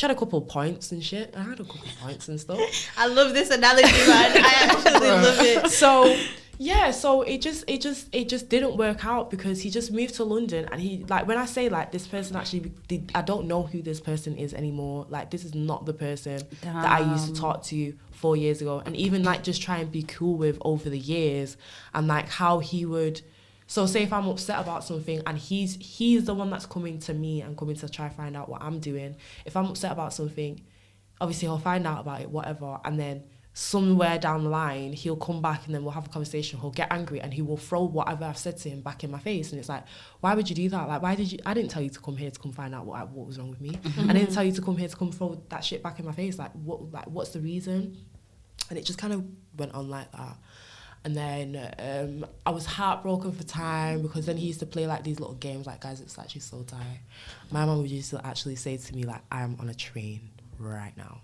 had a couple of points and shit. I had a couple of points and stuff. I love this analogy, man. I actually love it. So. Yeah, so it just didn't work out because he just moved to London and he like when I say like this person actually I don't know who this person is anymore. Like this is not the person that I used to talk to 4 years ago and even like just try and be cool with over the years and like how he would. So say if I'm upset about something and he's the one that's coming to me and coming to try find out what I'm doing. If I'm upset about something, obviously he'll find out about it, whatever, and then somewhere down the line he'll come back and then we'll have a conversation. He'll get angry and he will throw whatever I've said to him back in my face, and it's like, why would you do that? Like, I didn't tell you to come here to come find out what was wrong with me. I didn't tell you to come here to come throw that shit back in my face. Like what's the reason? And it just kind of went on like that. And then I was heartbroken for time because then he used to play like these little games like, guys, it's actually so tight. My mum would used to actually say to me like, I am on a train right now.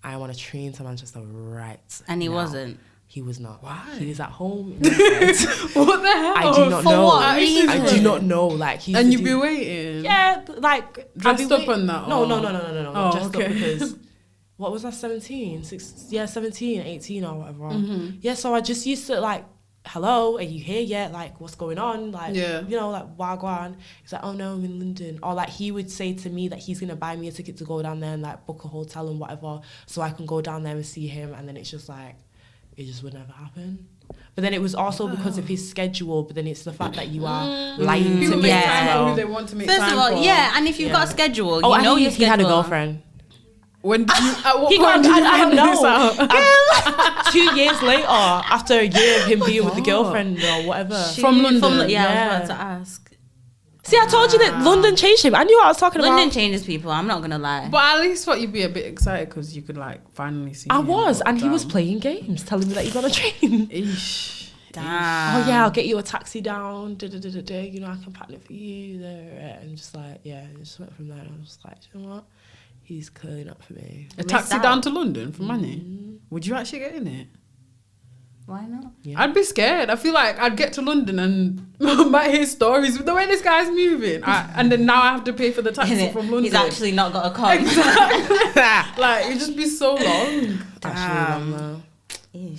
I am on a train to Manchester right And he now. wasn't? He was not. Why? He was at home. What the hell? I do not For know. what reason? I do not know. Like he. And you'd be waiting. Yeah, like dressed up on that. No. Oh, Dressed okay. up because. What was I? 17, 18 or whatever. Yeah, so I just used to like, hello, are you here yet? Like, what's going on? Like, like, wagwan. He's like, oh no, I'm in London. Or like, he would say to me that he's gonna buy me a ticket to go down there and like book a hotel and whatever, so I can go down there and see him. And then it's just like, it just would never happen. But then it was also because of his schedule. But then it's the fact that you are lying to me as well. Who they want to make First time of all, for. yeah, and if you've got a schedule, Oh, you know your he schedule. had a girlfriend. When did you, at what He point got, did you I find don't this know. out? 2 years later, after a year of him being with the girlfriend or whatever. From London? Yeah, I Yeah. was about to ask. See, I told you that London changed him. I knew what I was talking London about. changes people, I'm not going to lie. But at least you'd be a bit excited because you could like finally see I him was, walk and he was down. playing games, telling me that he's on a train. Eesh. Damn. Oh yeah, I'll get you a taxi down. I can pattern it for you. And just like, yeah, it just went from there. And I was just like, you know what? He's clearly not for me. A taxi down to London for money? Would you actually get in it? Why not? Yeah. I'd be scared. I feel like I'd get to London and might hear stories with the way this guy's moving. And then now I have to pay for the taxi from London. He's actually not got a car. Exactly. Like, it'd just be so long. But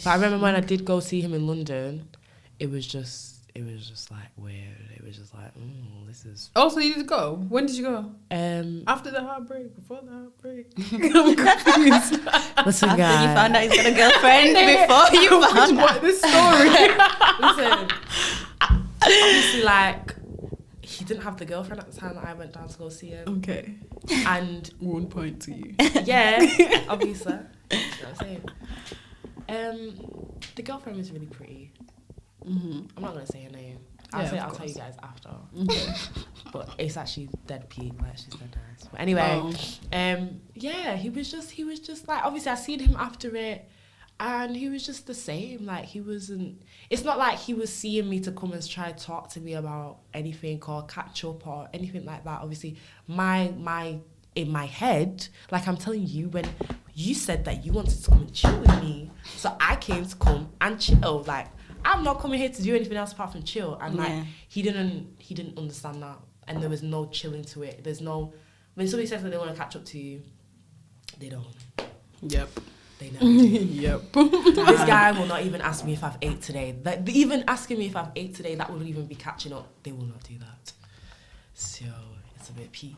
I remember when I did go see him in London, it was just like weird. It was just like, this is. Oh, so you did go? When did you go? After the heartbreak? Before the heartbreak? I'm confused. Listen, After guys. you found out he's got a girlfriend, before you found out. This story. Listen, obviously, like, he didn't have the girlfriend at the time that I went down to go see him. Okay. And 1 point to you. yeah, obviously. You know what I'm saying? The girlfriend was really pretty. I'm not gonna say her name. I'll tell you guys after. Okay. but it's actually dead peak. Like, she's dead nice. But anyway, yeah, he was just like, obviously I seen him after it, and he was just the same. Like, he wasn't. It's not like he was seeing me to come and try to talk to me about anything or catch up or anything like that. Obviously, in my head, like I'm telling you, when you said that you wanted to come and chill with me, so I came to come and chill. Like, I'm not coming here to do anything else apart from chill. And like, he didn't understand that, and there was no chilling to it. There's no, when somebody says that they want to catch up to you, they don't. Yep. They never do. Yep. This guy will not even ask me if I've ate today. Like, even asking me if I've ate today, that would even be catching up. They will not do that. So it's a bit peak.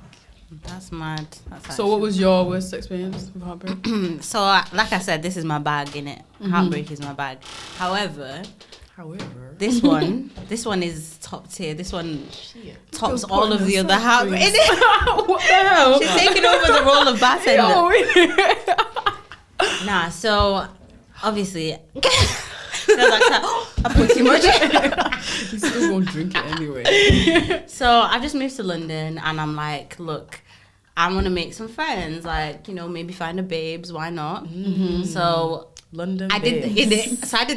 That's mad. So what was your worst experience with heartbreak? So like I said, this is my bag, innit? Heartbreak is my bag. However, this one is top tier. This one tops all of the other heartbreak. What the hell? She's taking over the role of bartender. Nah, so obviously I put too much. You still won't drink it anyway. So I just moved to London, and I'm like, look, I want to make some friends. Like, you know, maybe find a babes. Why not? Mm-hmm. So London. I did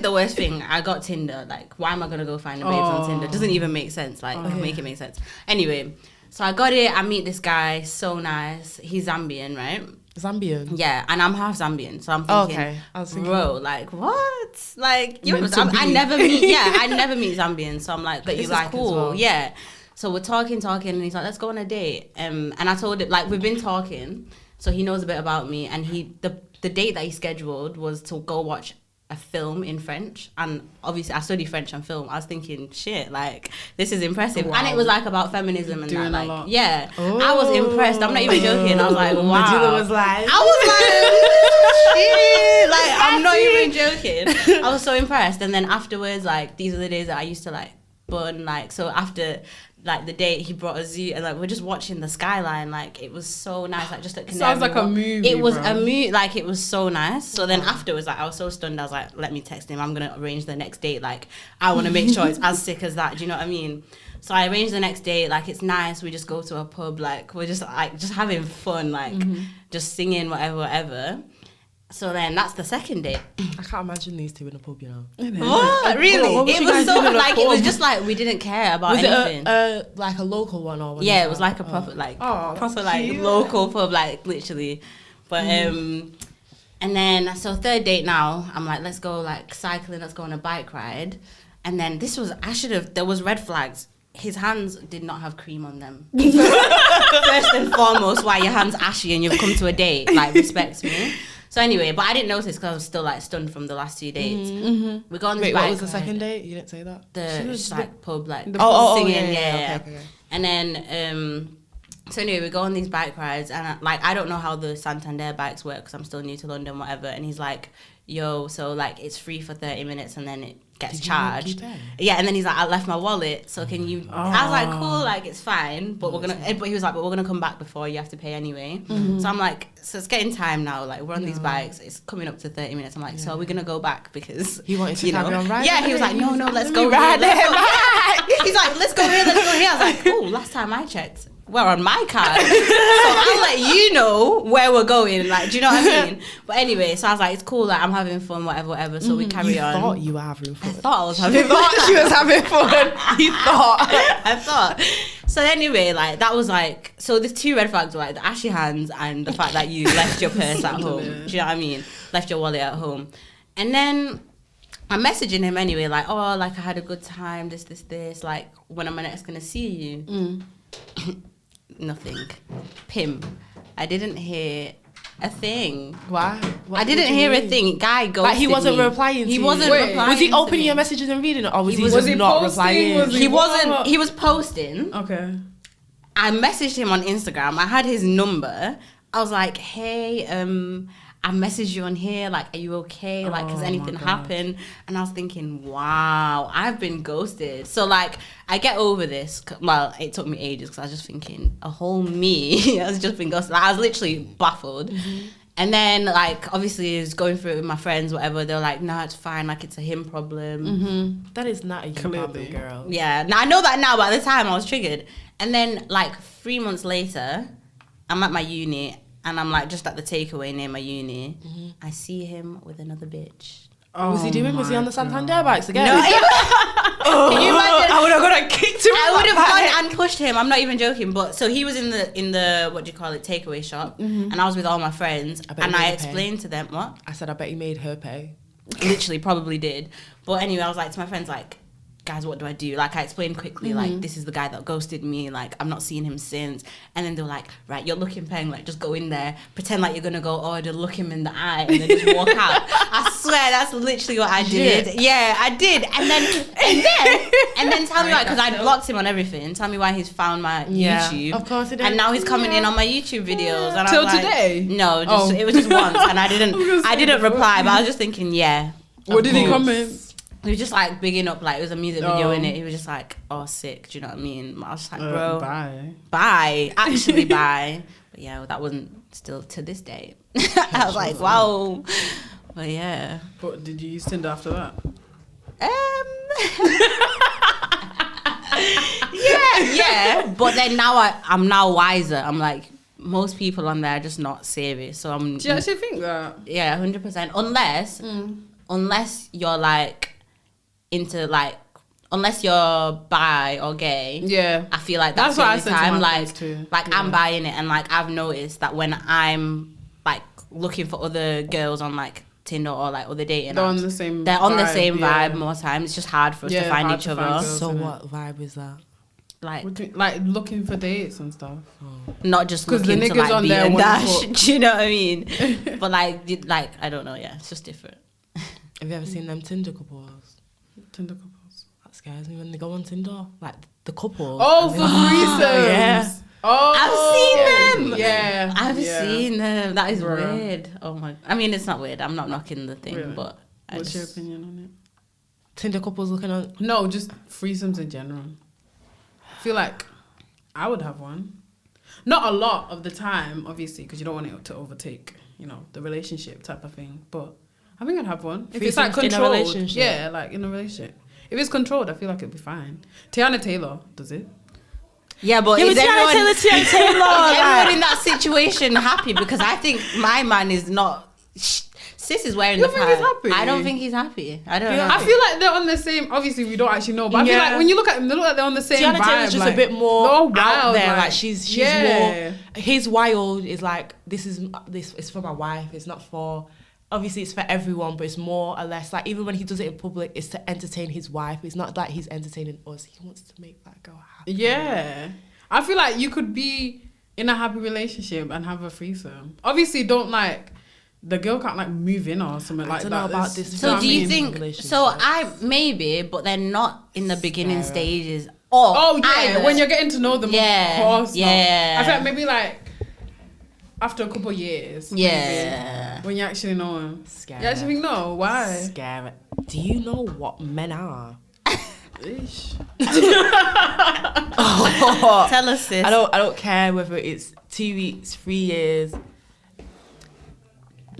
the worst thing. I got Tinder. Like, why am I gonna go find a babes on Tinder? Doesn't even make sense. Like, make it make sense. Anyway, so I got it. I meet this guy. So nice. He's Zambian, right? Zambian. Yeah, and I'm half Zambian, so I'm thinking, I was thinking, bro, like what? Like I never meet Zambians, so I'm like, but you like cool, well. Yeah. So we're talking, and he's like, let's go on a date. And I told him, like, we've been talking, so he knows a bit about me, and the date that he scheduled was to go watch a film in French, and obviously I study French and film. I was thinking, shit, like, this is impressive. Wow. And it was like about feminism and doing that, like, a lot. Yeah. I was impressed. I'm not even joking. I was like, wow. Meduulla was like, shit, like, I'm not even joking. I was so impressed. And then afterwards, like, these are the days that I used to like bun, like, so after like the date, he brought a zoo, and like we're just watching the skyline. Like, it was so nice. Like, just at Canary Sounds like a movie. It was a movie. Like, it was so nice. So then afterwards, like, I was so stunned. I was like, let me text him. I'm gonna arrange the next date. Like, I want to make sure it's as sick as that. Do you know what I mean? So I arranged the next date. Like, it's nice. We just go to a pub. Like, we're just like just having fun. Like, just singing whatever. So then that's the second date. I can't imagine these two in a pub, you know. What? Really? What it was so like, it was just like we didn't care about anything. Was it like a local one or? Yeah, it was like a proper like local pub, like literally. But and then so third date now, I'm like, let's go like cycling, let's go on a bike ride. And then there was red flags. His hands did not have cream on them. First and foremost, why your hands ashy and you've come to a date? Like, respect me. So anyway, but I didn't notice because I was still like stunned from the last 2 dates. We got on this bike what was the ride. second date? You didn't say that. The like pub, like singing, Okay. And then so anyway, we go on these bike rides, and I don't know how the Santander bikes work because I'm still new to London, whatever. And he's like, yo, so like it's free for 30 minutes and then it gets charged. Yeah, and then he's like, I left my wallet, so can you? I was like, cool, like it's fine, but we're gonna. But he was like, but we're gonna come back before you have to pay anyway. So I'm like, so it's getting time now. Like, we're on these bikes, it's coming up to 30 minutes. I'm like, so are we gonna go back because he wanted to carry on riding? Yeah, he was like, no, let's go ride. He's like, let's go here. I was like, oh, last time I checked, we're on my card, so I'll let you know where we're going. Like, do you know what I mean? But anyway, so I was like, it's cool, like I'm having fun, whatever. So we carry on. You thought you were having fun. I thought I was having fun. She was having fun. You thought. I thought. So anyway, like that was like, so the two red flags were like the ashy hands and the fact that you left your purse at home. Do you know what I mean? Left your wallet at home. And then I'm messaging him anyway, like, oh, like I had a good time, this, like, when am I next gonna see you? Nothing. Pim. I didn't hear a thing. Why? I didn't hear a thing. Guy ghosted like he wasn't me. replying to He wasn't you. replying. Was he to opening me. your messages and reading it, or was he posting? not replying? He wasn't. He was posting. Okay. I messaged him on Instagram. I had his number. I was like, hey, I messaged you on here, like, are you okay? Like, has anything happened? And I was thinking, wow, I've been ghosted. So, like, I get over this. Well, it took me ages because I was just thinking, a whole me has just been ghosted. Like, I was literally baffled. And then, like, obviously, I was going through it with my friends, whatever. They were like, no, it's fine. Like, it's a him problem. That is not a you problem, girl. Yeah. Now, I know that now, but at the time, I was triggered. And then like 3 months later, I'm at my uni and I'm like just at the takeaway near my uni. I see him with another bitch. What was he doing? Was he on the Santander bikes again? No, can you imagine? I would have gone and kicked him. I would have gone and pushed him. I'm not even joking. But so he was in the what do you call it, takeaway shop, and I was with all my friends, and I explained to them what I said. I bet he made her pay. Literally, probably did. But anyway, I was like to my friends, like, guys, what do I do? Like, I explained quickly, like, this is the guy that ghosted me. Like, I'm not seeing him since. And then they were like, right, you're looking peng. Like, just go in there, pretend like you're gonna go order, look him in the eye, and then just walk out. I swear, that's literally what I did. Yeah, I did. And then tell me why, because I blocked him on everything. Tell me why he's found my YouTube. Of course he did. And now he's coming in on my YouTube videos. And Till I'm like, today? No, just it was just once, and I didn't reply, but I was just thinking, yeah. What did he comment? He was just like bigging up, like it was a music video in it. He was just like, oh, sick. Do you know what I mean? I was just like, bro, bye. Actually, bye. But yeah, that wasn't still to this day. I was like, wow. But yeah. But did you use Tinder after that? Yeah. But then now I'm now wiser. I'm like, most people on there are just not serious. So I'm. Do you actually think that? Yeah, 100%. Unless you're like into like, unless you're bi or gay, I feel like that's what the I only said to time. my friends too. I'm buying it, and like I've noticed that when I'm like looking for other girls on like Tinder or like other dating they're apps, on the same. they're on the same yeah. vibe more times. It's just hard for us to find each other. girls, So isn't what vibe is that? Like looking for dates and stuff. Not just because the looking to niggas like on be there and wanna dash. talk. Do you know what I mean? But like I don't know. Yeah, it's just different. Have you ever seen them Tinder couples? Tinder couples. That scares me when they go on Tinder. Like the couple. Oh, for threesomes. Yeah. Oh, I've seen them. Yeah, I've seen them. That is Bro. weird. Oh my. I mean, it's not weird. I'm not knocking the thing, Really? but What's your opinion on it? Tinder couples looking on. No, just threesomes in general. I feel like I would have one. Not a lot of the time, obviously, because you don't want it to overtake, the relationship type of thing. But I think I'd have one. If it's like Threesomes in a controlled. relationship? Yeah, like in a relationship. If it's controlled, I feel like it'd be fine. Tiana Taylor does it. yeah, but Yeah, is but everyone, Tiana Taylor. is everyone in that situation happy? Because I think my man is not. Sis is wearing You the think he's pad. happy? I don't think he's happy. I don't know. I feel like they're on the same. Obviously, we don't actually know, but I feel like when you look at them, they look like they're on the same Tiana vibe. Taylor's just like, a bit more they're out wild, there. Like she's yeah. more. His wild is like this is for my wife. It's not for. Obviously, it's for everyone, but it's more or less like even when he does it in public, it's to entertain his wife. It's not like he's entertaining us. He wants to make that girl happy. Yeah, I feel like you could be in a happy relationship and have a threesome. Obviously, don't like. The girl can't like move in or something like that. I don't know about this. So do you think? So I maybe, but they're not in the beginning stages. Oh yeah, either. when you're getting to know them, of course. Yeah. Not. I feel like maybe like after a couple years. Yeah. Maybe, when you actually know them. Scary. You actually think no? Why? Scary. Do you know what men are? Ish. Tell us this. I don't care whether it's 2 weeks, 3 years.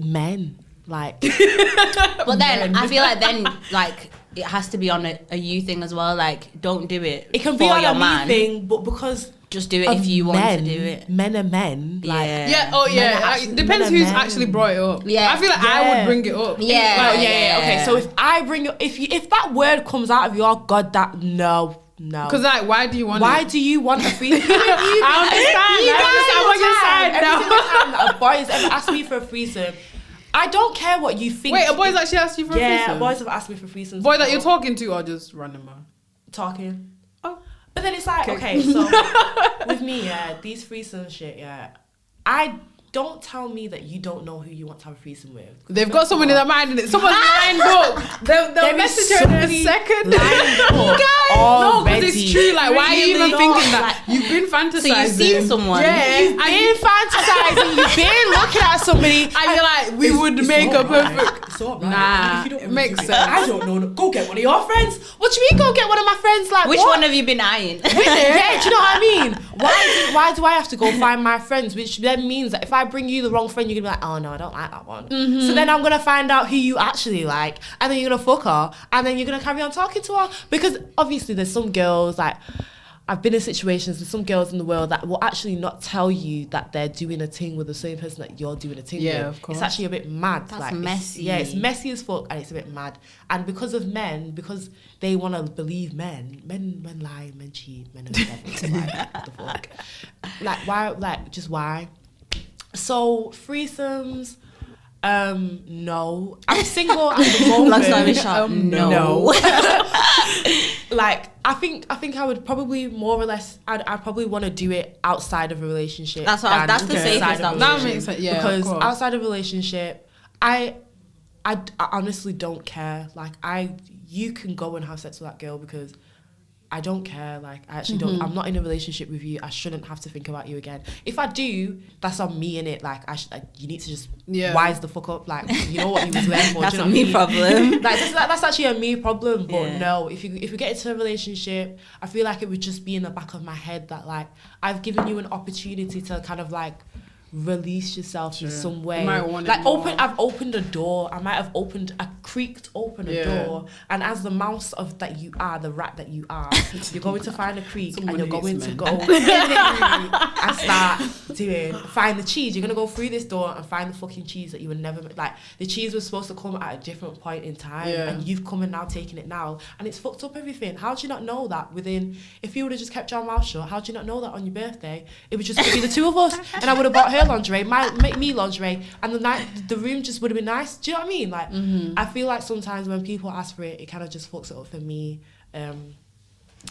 Men, like. But then I feel like then like it has to be on a you thing as well. Like don't do it. It can for be on your a me man thing, but because just do it if you want to do it. Men are men. Like, Yeah. Oh yeah. Men are actually- Depends men are who's men. actually brought it up. Yeah. I feel like I would bring it up. Yeah. Okay. So if I bring it, if that word comes out of your God, that no. Because like, why do you want Why it? do you want a free? I understand. I understand what you're saying Every now. single time that a boy has ever asked me for a threesome, I don't care what you think. Wait, a boy's actually asked you for a Yeah, threesome? boys have asked me for threesomes. Boy that you're before. talking to or just random? Talking. Oh. But then it's like, okay, so with me, yeah, these threesome shit, yeah, don't tell me that you don't know who you want to have a threesome with. They've got someone in their mind and someone's lined up. They'll There is message her in a somebody second. lined up No, because it's already. true. Like, why are you even Really thinking not. that? You've been fantasizing. So you've seen someone. Yeah. You've been fantasizing, you've been looking at somebody. And you're like, we would make a perfect. It's all right. Nah, If you don't it want makes to do sense. I don't know. Go get one of your friends. What do you mean go get one of my friends? Like, Which what? one have you been eyeing? Yeah, do you know what I mean? Why do I have to go find my friends? Which then means that if I bring you the wrong friend, you're gonna be like, oh no, I don't like that one. Mm-hmm. So then I'm gonna find out who you actually like, and then you're gonna fuck her, and then you're gonna carry on talking to her. Because obviously there's some girls like, I've been in situations with some girls in the world that will actually not tell you that they're doing a thing with the same person that you're doing a thing with. Of course. It's actually a bit mad. That's messy. It's messy as fuck, and it's a bit mad. And because of men, because they want to believe men lie, men cheat, men are the devil. Like, what the fuck? Like, why? Like, just why? So, threesomes, no. I'm single at the moment. Long story short, no. Like, I think I would probably more or less, I'd probably want to do it outside of a relationship. That's the safest option. That makes sense, yeah. Because of course. outside of a relationship, I honestly don't care. Like, you can go and have sex with that girl because I don't care. Like, I actually don't. I'm not in a relationship with you. I shouldn't have to think about you again. If I do, that's on me, innit? Like, you need to just wise the fuck up. Like, you know what you was there for. That's do you a me problem. Like, that's actually a me problem. But no, if we get into a relationship, I feel like it would just be in the back of my head that, like, I've given you an opportunity to kind of like release yourself in some way. Like, I've opened a door. I might have creaked open a door, and as the mouse that you are, the rat that you are, you're going to find a creek and you're going to go in and start find the cheese. You're gonna go through this door and find the fucking cheese that you would never, like, the cheese was supposed to come at a different point in time, and you've come and now taken it now, and it's fucked up everything. How do you not know that if you would have just kept your mouth shut, how do you not know that on your birthday it would just be the two of us, and I would have bought her lingerie, make me lingerie, and the room just would have been nice. Do you know what I mean? Like, I feel like sometimes when people ask for it, it kind of just fucks it up for me.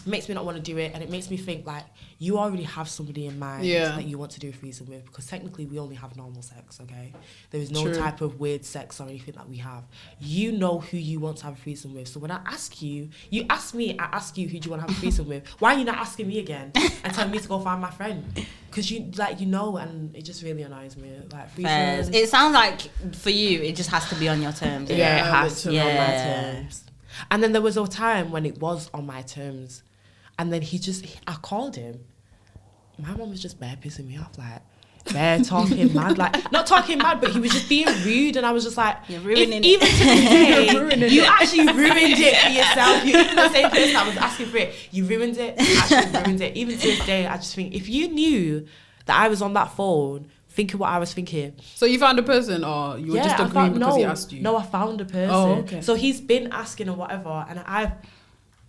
Makes me not want to do it, and it makes me think, like, you already have somebody in mind that you want to do a threesome with, because technically we only have normal sex, okay? There is no type of weird sex or anything that we have. You know who you want to have a threesome with. So when I ask you ask me, I ask you who do you want to have a threesome with. Why are you not asking me again and telling me to go find my friend? Because you know, and it just really annoys me. Like, threesomes. It sounds like for you, it just has to be on your terms. Yeah, it has to be on my terms. And then there was a time when it was on my terms, and then I called him. My mum was just bare pissing me off, like, bare talking mad, like, not talking mad, but he was just being rude, and I was just like, you're ruining even to today, you actually ruined it for yourself. You're even the same person that was asking for it. You ruined it. You actually ruined it. Even to this day, I just think, if you knew that I was on that phone thinking what I was thinking. So you found a person, or you were just agreeing because he asked you? No, I found a person. Oh, okay. So he's been asking or whatever, and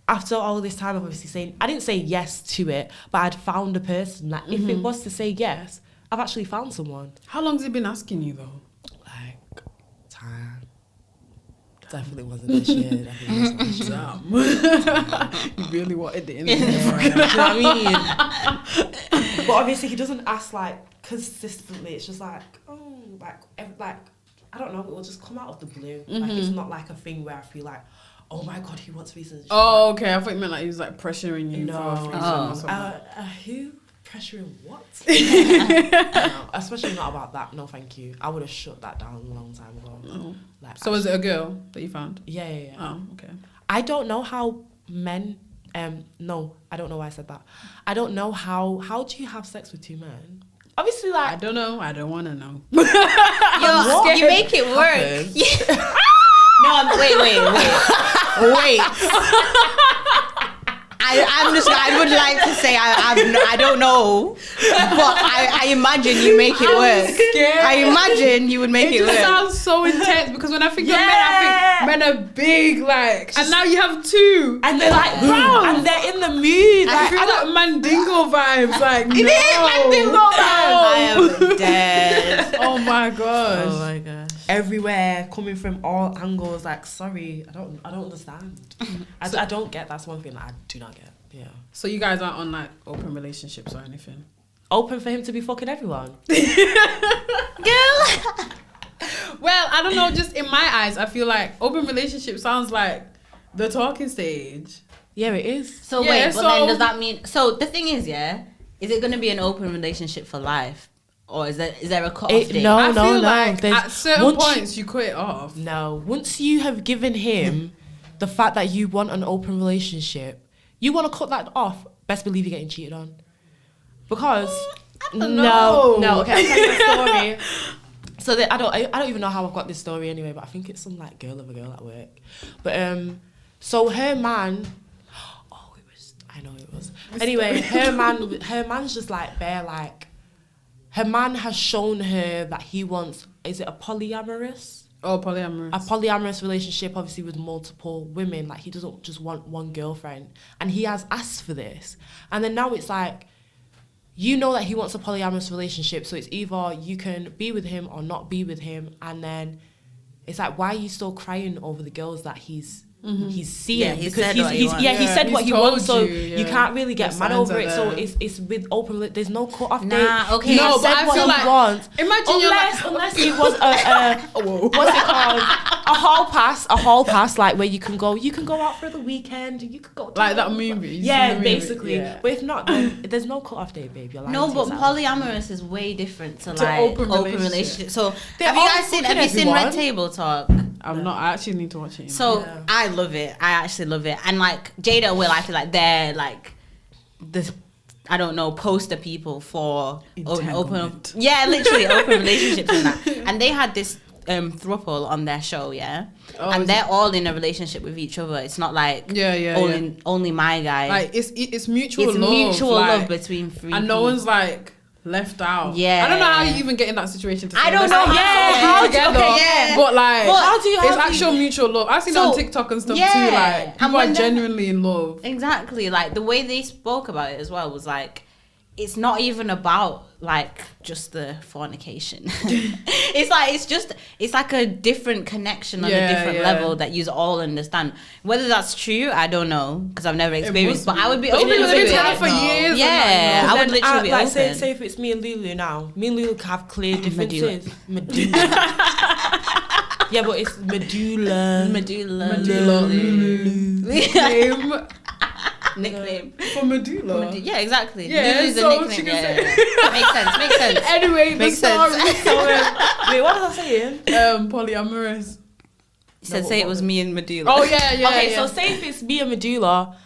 after all this time, I'm obviously I didn't say yes to it, but I'd found a person. Like, if it was to say yes, I've actually found someone. How long's he been asking you, though? Like, time. Definitely wasn't this year. Damn. You really wanted the interview. You know what I mean? But obviously he doesn't ask, like, consistently. It's just like, I don't know, it will just come out of the blue. Like, it's not like a thing where I feel like, oh my God, who wants reasons? Oh, okay. I thought you meant like he was like pressuring you. No. For a threesome or something. Who? Pressuring what? No, especially not about that. No, thank you. I would have shut that down a long time ago. Oh. Like, so was it a girl that you found? Yeah. Oh, okay. I don't know how men... no, I don't know why I said that. I don't know how do you have sex with two men? Obviously, like... I don't know. I don't want to know. You make it work. No, wait. I would like to say I don't know, but I imagine you make it work. I imagine you would make it work. It just sounds so intense, because when I think of men, I think men are big, like, and now you have two, and they're like brown, and they're in the mood. I feel like Mandingo vibes, like, it is Mandingo vibes. I am dead. Oh my gosh. Oh my gosh. Everywhere, coming from all angles. Like, sorry, I don't understand. I don't get. That's one thing that I do not get. Yeah. So you guys aren't on like open relationships or anything? Open for him to be fucking everyone. Girl. Well, I don't know. Just in my eyes, I feel like open relationship sounds like the talking stage. Yeah, it is. So wait, but then does that mean? So the thing is, is it going to be an open relationship for life? Or is there a cut-off date? No. Like at certain points you cut it off. No. Once you have given him the fact that you want an open relationship, you want to cut that off, best believe you're getting cheated on. Because... I don't know. No. Okay, I'll tell you a story. So I don't even know how I've got this story anyway, but I think it's some like girl of a girl at work. But so her man... I know it was. Anyway, her man's just like bare like. Her man has shown her that he wants. Is it a polyamorous? Oh, polyamorous. A polyamorous relationship, obviously with multiple women. Like he doesn't just want one girlfriend, and he has asked for this. And then now it's like, you know that he wants a polyamorous relationship, so it's either you can be with him or not be with him. And then it's like, why are you still crying over the girls that he's seeing? Yeah, he because said what he wants. he said what he wants, so you can't really get The mad signs over are it. So there. it's with open. There's no cut off date. Nah, okay. He No, has but said I what feel he like- wants. Imagine you're like, Unless it was what's it called? A hall pass, like where you can go out for the weekend. You could go to like that movie. You Yeah, seen the movie? basically. Yeah. But if not, then there's no cut off date, babe. You're lying No, to but yourself. polyamorous is way different to like open open relationship. relationships. So They're have you all guys seen? Have fucking you seen Red everyone. Table Talk? I'm not. I actually need to watch it. So Yeah. I love it. I actually love it. And like Jada will, I feel like they're like this. I don't know, poster people for open, Entanglement. yeah, literally open relationships and that. And they had this throuple on their show, yeah, Oh, and is they're all in a relationship with each other. It's not like Yeah. only my guy. Like it's mutual it's love. mutual like, love between three. and no people. one's like left out. Yeah. I don't know how you even get in that situation. To I say, don't let's know have how. something How do- together. okay, yeah. But like, But how do you it's have actual mutual love. I've seen it on So, TikTok and stuff yeah. too. Like And people when are they're- genuinely in love. Exactly. Like the way they spoke about it as well was like, it's not even about like just the fornication. it's like a different connection on a different level that you all understand. Whether that's true, I don't know because I've never experienced. But I would be Those open people to have been it. together for years. Yeah, and I like, would no. literally be like open. say if it's me and Lulu now. Me and Lulu have clear differences. Medulla. Yeah, but it's medulla. Medulla. Name Nickname. for Medulla. Yeah, exactly. Yeah, Lulu's so a nickname. she can Yeah, say- yeah. Makes sense. Anyway, Makes the sense. story. Wait, what was I saying? Polyamorous. You said say it was me and Medulla. Oh yeah. Okay, so say if it's me and Medulla,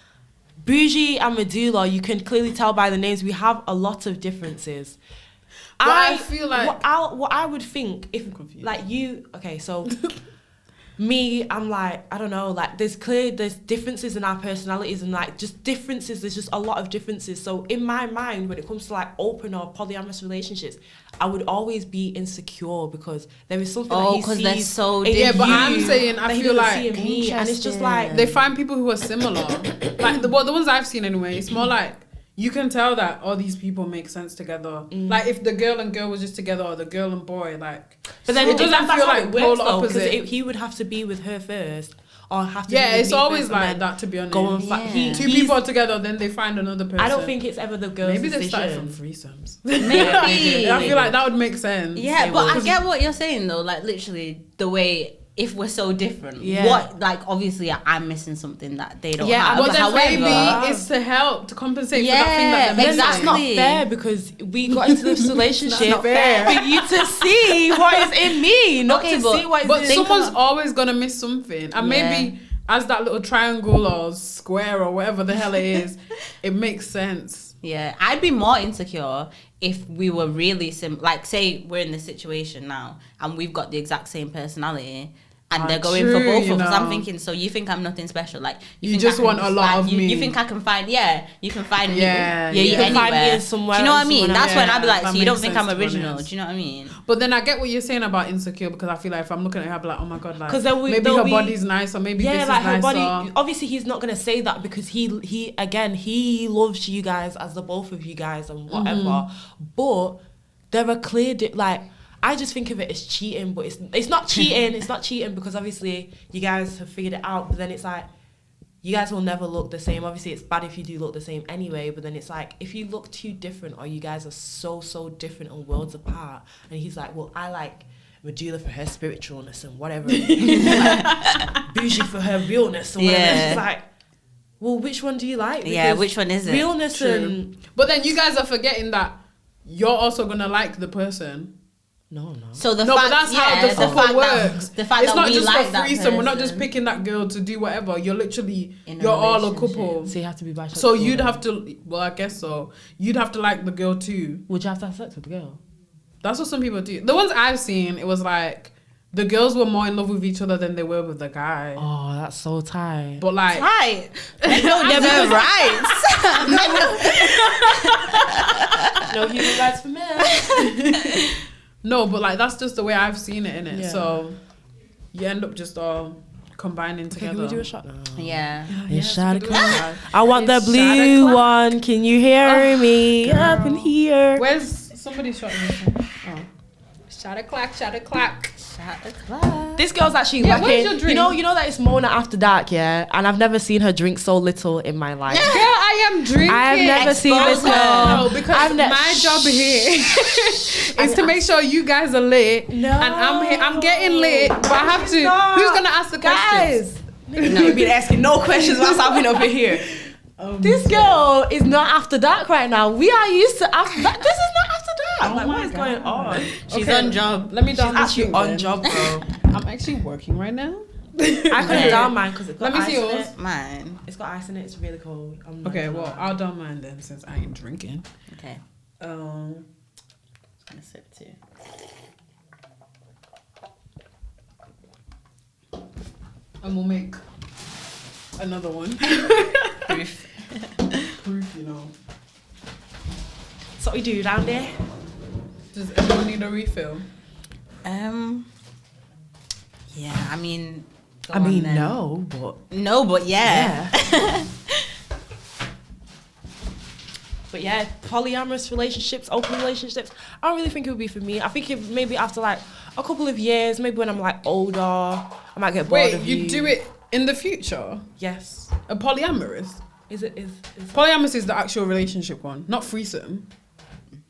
Bougie and Medulla, you can clearly tell by the names we have a lot of differences. But I feel like- what I would think if confused. like you. Okay, so me, I'm like, I don't know, like there's differences in our personalities and like just differences. There's just a lot of differences. So in my mind, when it comes to like open or polyamorous relationships, I would always be insecure because there is something that he because sees they're so in Yeah, but you I'm saying I that he feel doesn't see like in me, and it's just like they find people who are similar. Like the ones I've seen anyway, it's more like you can tell that all these people make sense together. Like if the girl and girl was just together or the girl and boy, like. But then it doesn't feel like polar opposite. because he would have to be with her first, or have to. Yeah, be with it's me always first and like then that, to be honest. Go on, Yeah. Two people are together, then they find another person. I don't think it's ever the girl's Maybe they decision. started from threesomes. Maybe. I feel like that would make sense. Yeah, They but I will. get what you're saying though. Like literally the way, if we're so different, Yeah. what, like obviously I'm missing something that they don't Yeah, have. But But then however, maybe it's to help to compensate for that thing that Yeah, they're Then missing. that's not Exactly. fair because we got into this relationship not fair. for you to see what is in me, not Okay, to but- see what is But in someone's always gonna miss something, and Yeah. maybe as that little triangle or square or whatever the hell it is, it makes sense. yeah, I'd be more insecure if we were really like say we're in this situation now and we've got the exact same personality. And they're going for true, both you of us. I'm know. thinking, so you think I'm nothing special? Like You think just I can want a lot find- of you, me. You think I can find? Yeah, you can find me. Yeah, you you can find me anywhere. in somewhere Do you know what I and mean? someone That's else. when I'd be like, Yeah, so you that don't makes think sense, I'm to be original? honest. Do you know what I mean? But then I get what you're saying about insecure because I feel like if I'm looking at her, I'll be like, oh my god, like 'Cause then maybe there'll her be- body's nice or maybe this like is her nice. body. Obviously, he's not gonna say that because he loves you guys as the both of you guys and whatever. But there are clear like. I just think of it as cheating, but it's not cheating. It's not cheating because obviously you guys have figured it out. But then it's like you guys will never look the same. Obviously, it's bad if you do look the same anyway. But then it's like if you look too different or you guys are so different and worlds apart. And he's like, well, I like Medulla for her spiritualness and whatever. Like, Bougie for her realness and whatever. Yeah. It's just like, well, which one do you like? Yeah, Because which one is it? realness True. and But then you guys are forgetting that you're also gonna like the person. no. So the No, fact, but that's yeah, how the fuck works. That, the fact It's that not we just like for that threesome. We're not just person. picking that girl to do whatever. You're literally In a you're all a relationship. couple. So you have to be bisexual. So you'd then. have to. Well, I guess so. You'd have to like the girl too. Would you have to have sex with the girl? That's what some people do. The ones I've seen, it was like the girls were more in love with each other than they were with the guy. Oh, that's so tight. But like, Right. No, never right. No human rights for men. no, but like that's just the way I've seen it, innit? Yeah. So you end up just all combining together. Can we do a shot now? Yeah. It's Yeah, shot it's a good o'clock. one. I want the It's blue shot o'clock. one. Can you hear me up in here? Where's somebody shot me? Oh. Shot o'clock, shot o'clock. Shot o'clock. This girl's actually Yeah, where's lacking. your drink? You know that it's Mona after dark, yeah? And I've never seen her drink so little in my life. Girl, I am drinking. I have never seen this Expose girl. No, because my job here is to make sure you guys are lit. No. And I'm here. I'm getting lit, but I have to. not. Who's gonna ask the questions? Guys, you've been asking no questions whilst I've been over here. Oh This girl is not after dark right now. We are used to after dark. This is not after dark. Oh Like, my what is going God. on? She's Okay, on job. Let me She's down this actually drink on then. job, bro. I'm actually working right now. I couldn't down mine because it's got Let me ice see in yours. it. Mine. It's got ice in it. It's really cold. I'm not Okay, gonna well, lie. I'll down mine then since I ain't drinking. Okay. Um, Just gonna sip too. and we'll make another one. Proof. Proof, you know. So what we do down there? Does everyone need a refill? Yeah, I mean. go I mean, on then. no, but No, but yeah. But yeah, polyamorous relationships, open relationships. I don't really think it would be for me. I think it maybe after like a couple of years, maybe when I'm like older, I might get bored Wait, of you do it in the future? Yes. A polyamorous? Is Polyamorous is the actual relationship one, not threesome.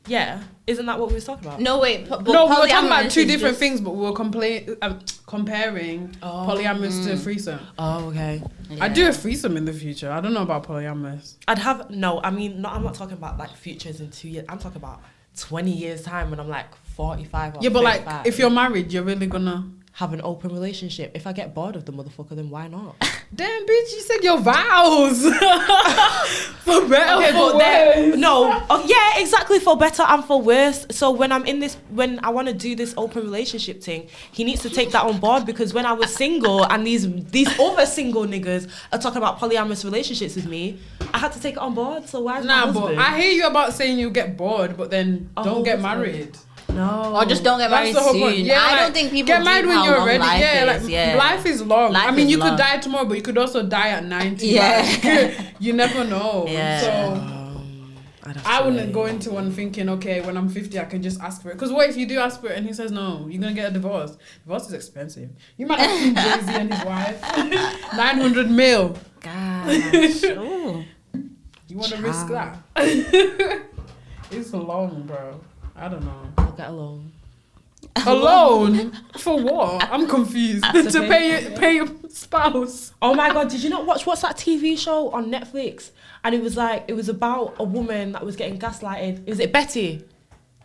yeah? Isn't that what we was talking about? No, wait. But No, we were talking about polyamorous two is different just- things, but we were comparing polyamorous to threesome. Oh, okay. I'd do a threesome in the future. I don't know about polyamorous. I'd have no. I mean, I'm not talking about like futures in 2 years. I'm talking about 20 years time when I'm like 45 or Yeah, but like 35. if you're married, you're really gonna have an open relationship. If I get bored of the motherfucker, then why not? damn bitch, you said your vows. For better, Okay, for but then, worse. no, yeah, exactly, for better and for worse. So when I'm in this, when I want to do this open relationship thing, he needs to take that on board, because when I was single and these other single niggas are talking about polyamorous relationships with me, I had to take it on board. So why is my Nah, but husband? I hear you about saying you get bored, but then Oh, don't get husband. married. No, Or just don't get That's married the whole soon. point. Yeah, I like, don't think people get married do when how you're long ready. life Yeah, is. like Yeah. life is long. Life I mean, is you long. could die tomorrow, but you could also die at 90. Yeah. Like, you never know. Yeah. So I wouldn't go into one thinking, okay, when I'm 50, I can just ask for it. Because what if you do ask for it and he says no? You're gonna get a divorce. Divorce is expensive. You might have seen Jay-Z and his wife. 900 mil. Gosh. Ooh. You want to risk that? It's long, bro. I don't know. I'll get alone. Alone? For what? I'm confused. To To pay your spouse. Oh my god, did you not watch what's that TV show on Netflix? And it was about a woman that was getting gaslighted. Is it Betty?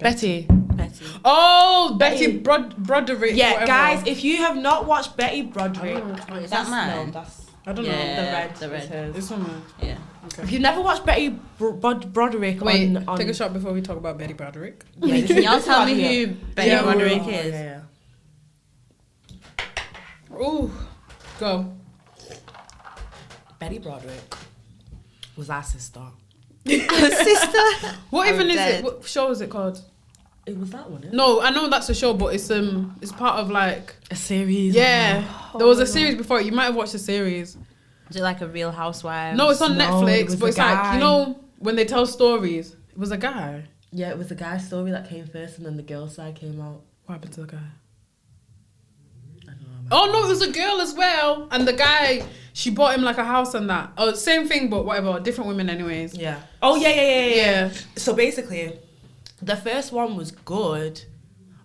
Betty. Betty. Oh, Betty- Betty Broderick. Yeah, whatever. guys, if you have not watched Betty Broderick, Is that mine? No, that's I don't Yeah. know. the red. the red. is hers. It's someone. Yeah. Okay. If you've never watched Betty Broderick, Wait, on take a shot before we talk about Betty Broderick. Yeah, this Can is- y'all this is tell what me I do. who Betty Yeah, Broderick Oh, is? yeah. Ooh, go. Betty Broderick was our sister. Sister. What I'm even is dead. it? What show is it called? It was that one. No, I know that's a show, but it's part of like A series. yeah. Oh, There was a series before. You might have watched the series. Is it like a Real Housewives? No, it's on No, it Netflix, was but a it's like guy. you know when they tell stories. It was a guy. Yeah, it was the guy's story that came first, and then the girl's side came out. What happened to the guy? I don't know. Oh no, it was a girl as well, and the guy she bought him like a house and that. Oh, same thing, but whatever. Different women, anyways. Yeah. Oh yeah. Yeah. So basically, the first one was good,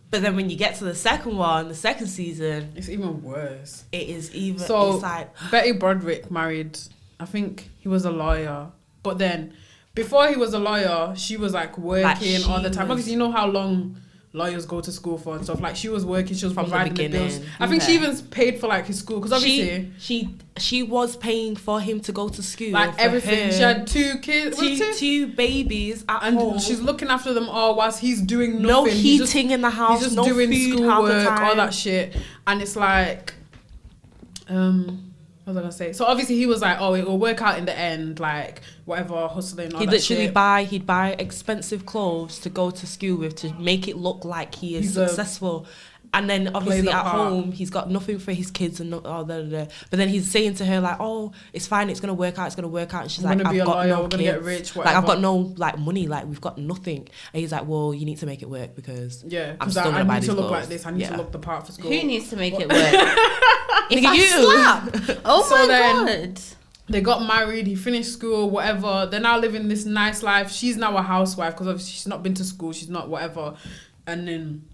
but then when you get to the second one, the second season, It's even worse. it is even. So it's like Betty Broderick married. I think he was a lawyer, but then before he was a lawyer, she was like working Like, all the she time. was- Obviously, you know how long lawyers go to school for and stuff. Like she was working, she was From the providing the bills. beginning. I think she Okay. even paid for like his school because obviously she was paying for him to go to school. like for everything. her. She had 2 kids, was it 2? two babies at And home. she's looking after them all whilst he's doing no nothing. heating in the house. He's just no doing food half the schoolwork, time. all that shit, and it's like, what was I gonna say? So obviously he was like, oh, it will work out in the end, like whatever, hustling, all He'd that literally shit. he'd buy expensive clothes to go to school with to make it look like he is He's a- successful. And then obviously the at part. home he's got nothing for his kids and but then he's saying to her like, oh, it's fine, it's gonna work out, and she's We're like, gonna be I've a got lawyer, no we're kids. gonna get rich, like I've whatever. got no like money, like we've got nothing. And he's like, well, you need to make it work because Yeah, I'm because still gonna I buy need these to look clothes. like this. I need Yeah. to look the part for school. Who needs to make it work? If Nigga, I you. slap. Oh So my then- god. They got married, he finished school, whatever. They're now living this nice life. She's now a housewife because obviously she's not been to school, she's not whatever. And then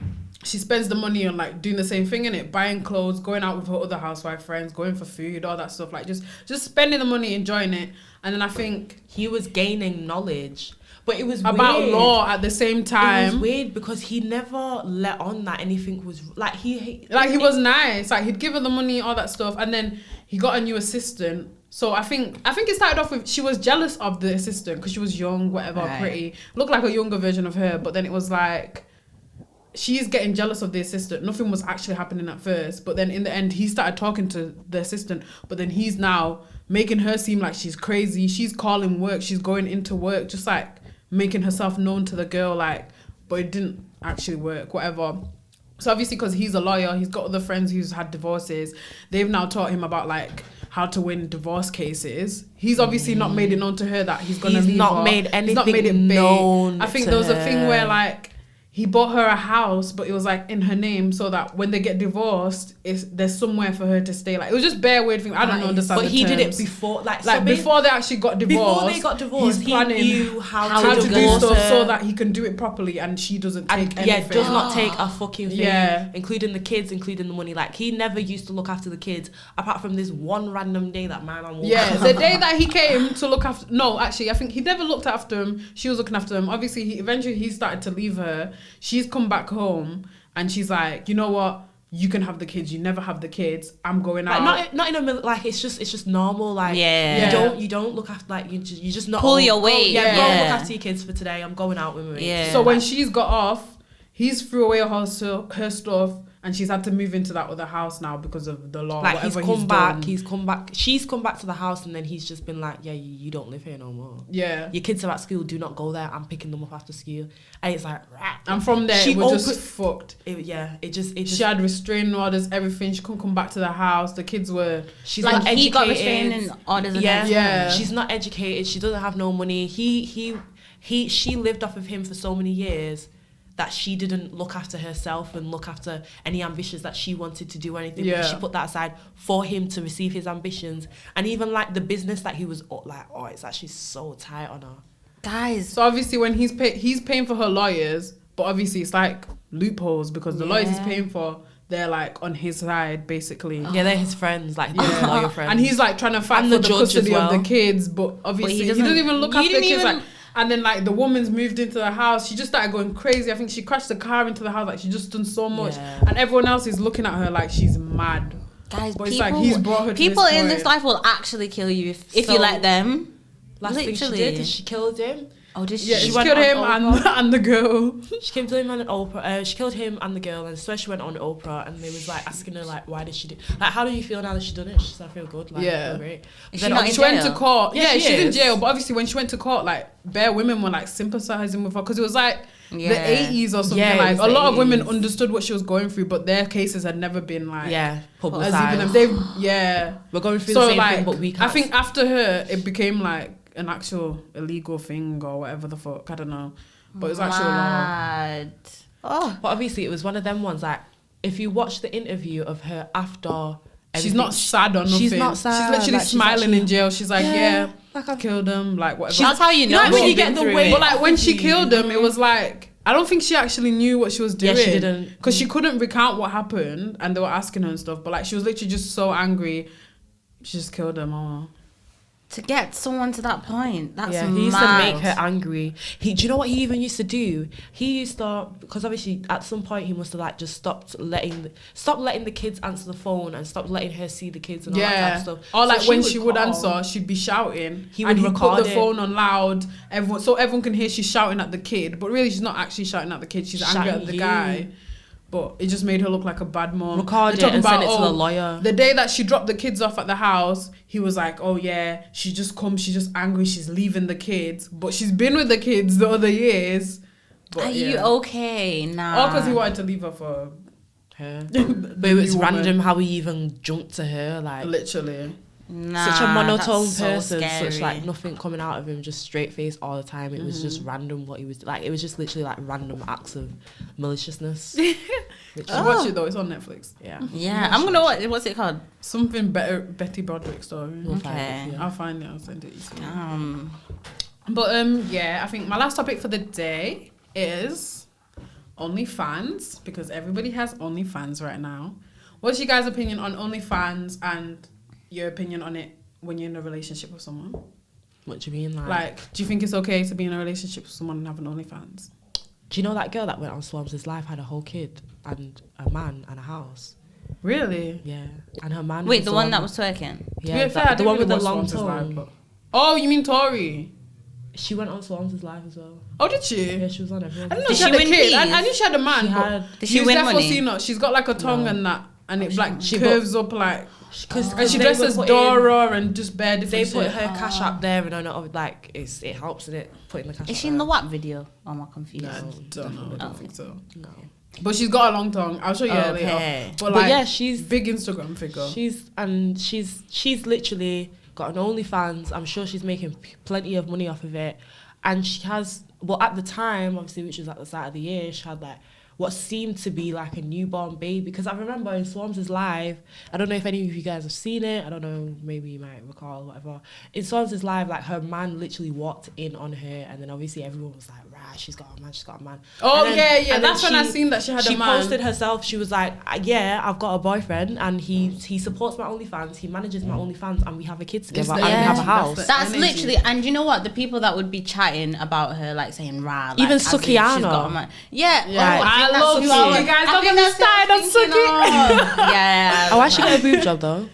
she spends the money on like doing the same thing in it, buying clothes, going out with her other housewife friends, going for food, all that stuff. Like just spending the money, enjoying it. And then I think He was gaining knowledge. But it was about weird. law at the same It was time. weird because he never let on that anything was like he Was nice. Like he'd give her the money, all that stuff, and then he got a new assistant. So I think it started off with she was jealous of the assistant because she was young, whatever, Right. pretty, looked like a younger version of her. But then it was like she's getting jealous of the assistant. Nothing was actually happening at first, but then in the end he started talking to the assistant. But then he's now making her seem like she's crazy. She's calling work. She's going into work, just like making herself known to the girl. Like, but it didn't actually work. Whatever. So obviously, because he's a lawyer, he's got other friends who's had divorces. They've now taught him about like how to win divorce cases. He's obviously not made it known to her that he's gonna He's leave not her. made He's not anything made it big. known I think to there was a thing her. where like he bought her a house, but it was like in her name, so that when they get divorced, there's somewhere for her to stay. Like it was just bare weird thing. I don't understand. But the he did it terms. before, like Before they actually got divorced. Before they got divorced, he's he planning knew how how to to do divorce stuff her. so that he can do it properly, and she doesn't take and anything. does not take a fucking thing, Yeah. including the kids, including the money. Like he never used to look after the kids, apart from this one random day that my man walked. Yeah, the day that he came to look after... No, actually, I think he never looked after him. She was looking after him. Obviously, eventually he started to leave her. She's come back home and she's like, you know what? You can have the kids. You never have the kids. I'm going out. Like not in a like it's just normal. Like Yeah. you don't look after like you just not Pull your weight. Go Yeah. look after your kids for today. I'm going out with my mates. Yeah. So when she's got off, he's threw away her stuff and she's had to move into that other house now because of the law. Like he's whatever come back, done. he's come back. She's come back to the house, and then he's just been like, "Yeah, you don't live here no more. Yeah. Your kids are at school. Do not go there. I'm picking them up after school." And it's like, rah. And from there, She it was just opened- fucked. It just. She had restraining orders, everything. She couldn't come back to the house. The kids were... She's Like not he got educated. restraining orders and Yeah, everything. Yeah. She's not educated. She doesn't have no money. She lived off of him for so many years that she didn't look after herself and look after any ambitions that she wanted to do or anything. Yeah. She put that aside for him to receive his ambitions. And even like the business that he was like, oh, it's actually so tight on her. Guys, So obviously when he's paying for her lawyers, but obviously it's like loopholes because the lawyers he's Yeah. paying for, they're like on his side basically. Yeah, they're his friends, like his Yeah. lawyer friends. And he's like trying to fight And for the the judge as custody of the well. kids, but obviously he doesn't even look you after the didn't kids. even- Like, and then like the woman's moved into the house. She just started going crazy. I think she crashed the car into the house. Like she just done so much, Yeah. and everyone else is looking at her like she's mad. guys, But it's people, like he's brought her to people this in point. this life will actually kill you if So, you let them. last thing she Literally. did is she killed him. Oh, did she? Yeah, She she went killed on him Oprah. and the girl. She came to him on Oprah. She killed him and the girl, and so she went on Oprah, and they was like asking her like, why did she do? Like, how do you feel now that she done it? She said, I feel good. Like, Yeah. I feel great. Is Then she not in She went to jail? court. Yeah, Yeah, she she's in is. jail. But obviously, when she went to court, like bare women were like sympathizing with her because it was like Yeah. the 80s or something. Yeah, it Like was a the lot of women 80s. understood what she was going through, but their cases had never been like Yeah, as publicized. even they've yeah. We're going through So the same like, thing, but we can't. I think after her, it became like an actual illegal thing or whatever the fuck. I don't know, but it was actual law. Mad. Oh, But obviously, it was one of them ones. Like, if you watch the interview of her after, She's everything, not sad or nothing. She's not sad. She's literally Like, she's smiling actually- in jail. She's like, yeah, like I've killed him, like whatever. that's how you know. like when she's you get been the through weight- it. But like when she you. killed him, it was like I don't think she actually knew what she was doing. Yeah, she didn't. Because she couldn't recount what happened, and they were asking her and stuff. But like she was literally just so angry, she just killed him. Oh, To get someone to that point, that's Yeah, mad. he used to make her angry. Do you know what he even used to do? He used to, because obviously at some point he must have like just stopped letting the kids answer the phone and stopped letting her see the kids and all that type of stuff. Or like So when she would call, answer, she'd be shouting. He would and he'd put record the it. phone on loud, so everyone can hear she's shouting at the kid. But really, she's not actually shouting at the kid. She's angry at the guy. But it just made her look like a bad mom. Record it and send it to the lawyer. The day that she dropped the kids off at the house, he was like, oh yeah, she's just angry, she's leaving the kids. But she's been with the kids the other years. But, Are you okay? Nah. All because he wanted to leave her for her. But it was random how he even jumped to her. Like, literally. Nah, such a monotone that's so person, scary. such like nothing coming out of him, just straight face all the time. It was just random what he was like. It was just literally like random acts of maliciousness. Watch it though, it's on Netflix. Yeah, I'm gonna what's it called? Something better, Betty Broderick story. Okay. I'll find it, I'll send it to you. But yeah, I think my last topic for the day is OnlyFans, because everybody has OnlyFans right now. What's your guys' opinion on OnlyFans and your opinion on it when you're in a relationship with someone? What do you mean? Like, do you think it's okay to be in a relationship with someone and have an OnlyFans? Do you know that girl that went on Swarms' Life had a whole kid and a man and a house? Really? Yeah. And her man. Wait, the one that was twerking? Yeah, To be fair, the one with the watch long Swarms' Live, tongue. but- Oh, you mean Tori? She went on Swarms' Live as well. Oh, did she? Yeah, she was on everyone. I didn't know Did she she had a win kid. I peas? knew she had a man. She had- Did she win money? Seen her. She's got like a tongue and that, and it like she curves up like. Because And she dresses Dora and just bare They different put shit. her cash up there, and I know like it helps in it putting the cash. Is she in the WAP video? Oh, am I confused? I don't know. I don't think so. No. But she's got a long tongue. I'll show you her later. Okay. But yeah, she's big Instagram figure. She's literally got an OnlyFans. I'm sure she's making plenty of money off of it, and she has. Well, at the time, obviously, which was at the start of the year, she had like what seemed to be like a newborn baby. Because I remember in Swarms' Live, I don't know if any of you guys have seen it. I don't know, maybe you might recall, whatever. In Swarms' Live, like her man literally walked in on her, and then obviously everyone was like, right, she's got a man, she's got a man. Oh, And yeah. and then That's when I seen that she had a man. She posted herself, she was like, yeah, I've got a boyfriend, and he supports my OnlyFans, he manages my OnlyFans, and we have a kid together, and we have a house. That's literally, and you know what? The people that would be chatting about her, like saying, rah, like, even as if she's Sukiana. got a man. Yeah. I love Suki. you guys. I Don't think get me that's what started I'm on thinking Suki. of. Yeah. Oh, why she got a boob job though?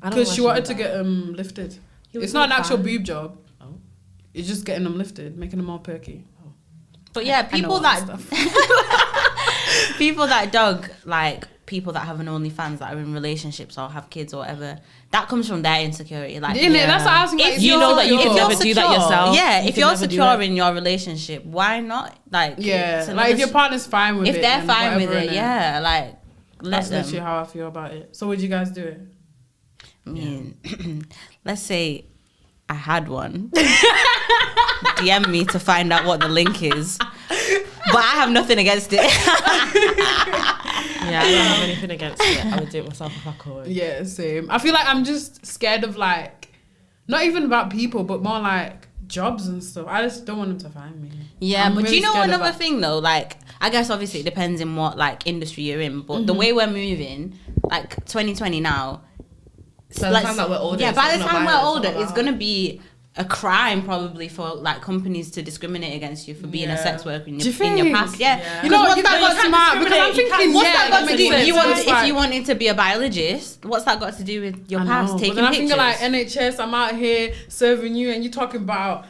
Because she wanted to get lifted. It's not an actual boob job. Oh. It's just getting them lifted, making them more perky. But yeah, I know people all that stuff. people that dog like people that have an OnlyFans that are in relationships or have kids or whatever, that comes from their insecurity. Like, Isn't it? That's what I was thinking. If Like, you know that you can if you're never do that secure- yourself. Yeah, You if can you're never do secure it. in your relationship, why not? Like, Yeah, it's like another if your partner's fine with if it, they're then fine with whatever, it, innit? yeah, like let That's them. literally how I feel about it. So would you guys do it? I mean, let's say I had one. DM me to find out what the link is. But I have nothing against it. Yeah, I don't have anything against it. I would do it myself if I could. Yeah, same. I feel like I'm just scared of like, not even about people, but more like jobs and stuff. I just don't want them to find me. Yeah, I'm but really you know scared another about- thing though, like I guess obviously it depends in what like industry you're in, but the way we're moving, like 2020 now. By the time that we're older, yeah, it's by not the gonna time matter, we're it's older, not it's about- gonna be a crime probably for like companies to discriminate against you for being a Yeah. sex worker in Do you your, in your think? past. Yeah, Yeah. You know, what's you that got got to smart because I'm thinking, What's yeah, that got to makes do? sense. You want That's if right. you wanted to be a biologist, what's that got to do with your I past know, taking but then pictures? I'm thinking like NHS, I'm out here serving you and you talking about,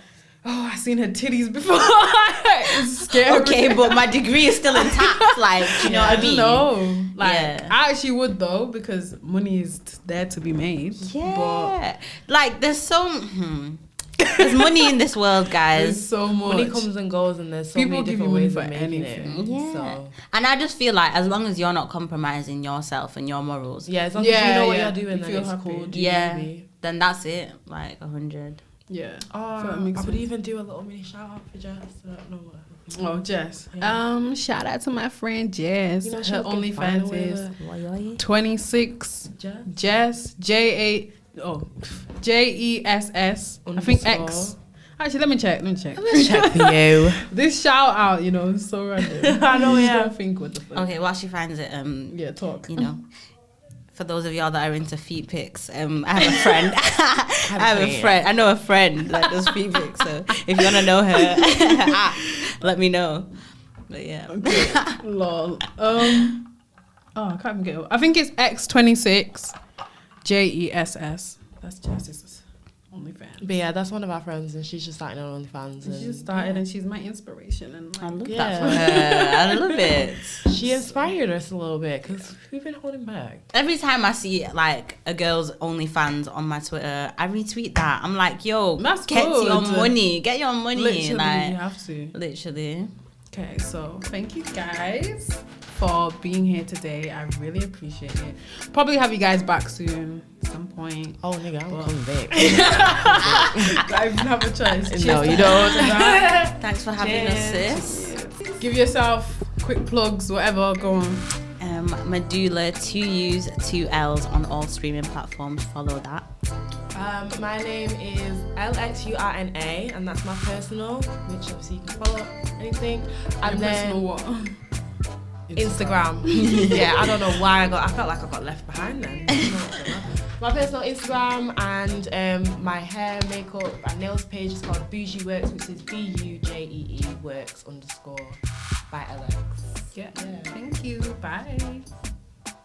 oh, I seen her titties before. It's scary. okay, but my degree is still intact. Like, do you know what I mean? No, like Yeah. I actually would though because money is there to be made. Yeah, like there's there's money in this world, But guys. there's so much. Money comes and goes, and there's so People many give you different money ways for of making anything. Yeah, it. So and I just feel like as long as you're not compromising yourself and your morals, yeah, as long as you know what you're doing, You then feel it's happy. cool. Do yeah, you? then that's it. Like 100. Yeah. Oh, So that I makes would sense. even do a little mini shout out for Jess. I don't know what. Oh, Jess. Yeah. Shout out to my friend Jess. You know, she Her was getting fine OnlyFans with is it. 26 Jess. Jess JESS. I think X. Actually, let me check. Let's check for you. This shout out, you know, is so random. I know, You just yeah. don't think what the fuck. Okay, while she finds it, Yeah, talk. you know, for those of y'all that are into feet pics, I have a friend. I have a friend. I know a friend that does feet pics. So if you want to know her, let me know. But yeah. Okay. Lol. I can't even get it. I think it's X26 JESS. That's Jess's OnlyFans. But yeah, that's one of our friends, and she's just starting on OnlyFans. She just started, and she's my inspiration. And I love Yeah. that for her. I love it. She inspired us a little bit because we've been holding back. Every time I see like a girl's OnlyFans on my Twitter, I retweet that. I'm like, yo, That's get good. your money. Get your money. Literally, like, you have to. literally. Okay, so thank you guys for being here today. I really appreciate it. Probably have you guys back soon at some point. Oh, nigga, I'm coming back. I don't have a choice. Cheers No, to you that. don't. Thanks for having us, sis. Give yourself quick plugs, whatever. Go on. Meduulla, 2 U's, 2 L's on all streaming platforms. Follow that. My name is LXURNA, and that's my personal, which obviously you can follow anything. And Your then personal what? Instagram. Yeah, I don't know why I felt like I got left behind then. I don't know what's going on. My personal Instagram and my hair, makeup, and nails page is called BoujeeWorks, which is BUJEE works _ by LX. Yeah. Thank you. Bye.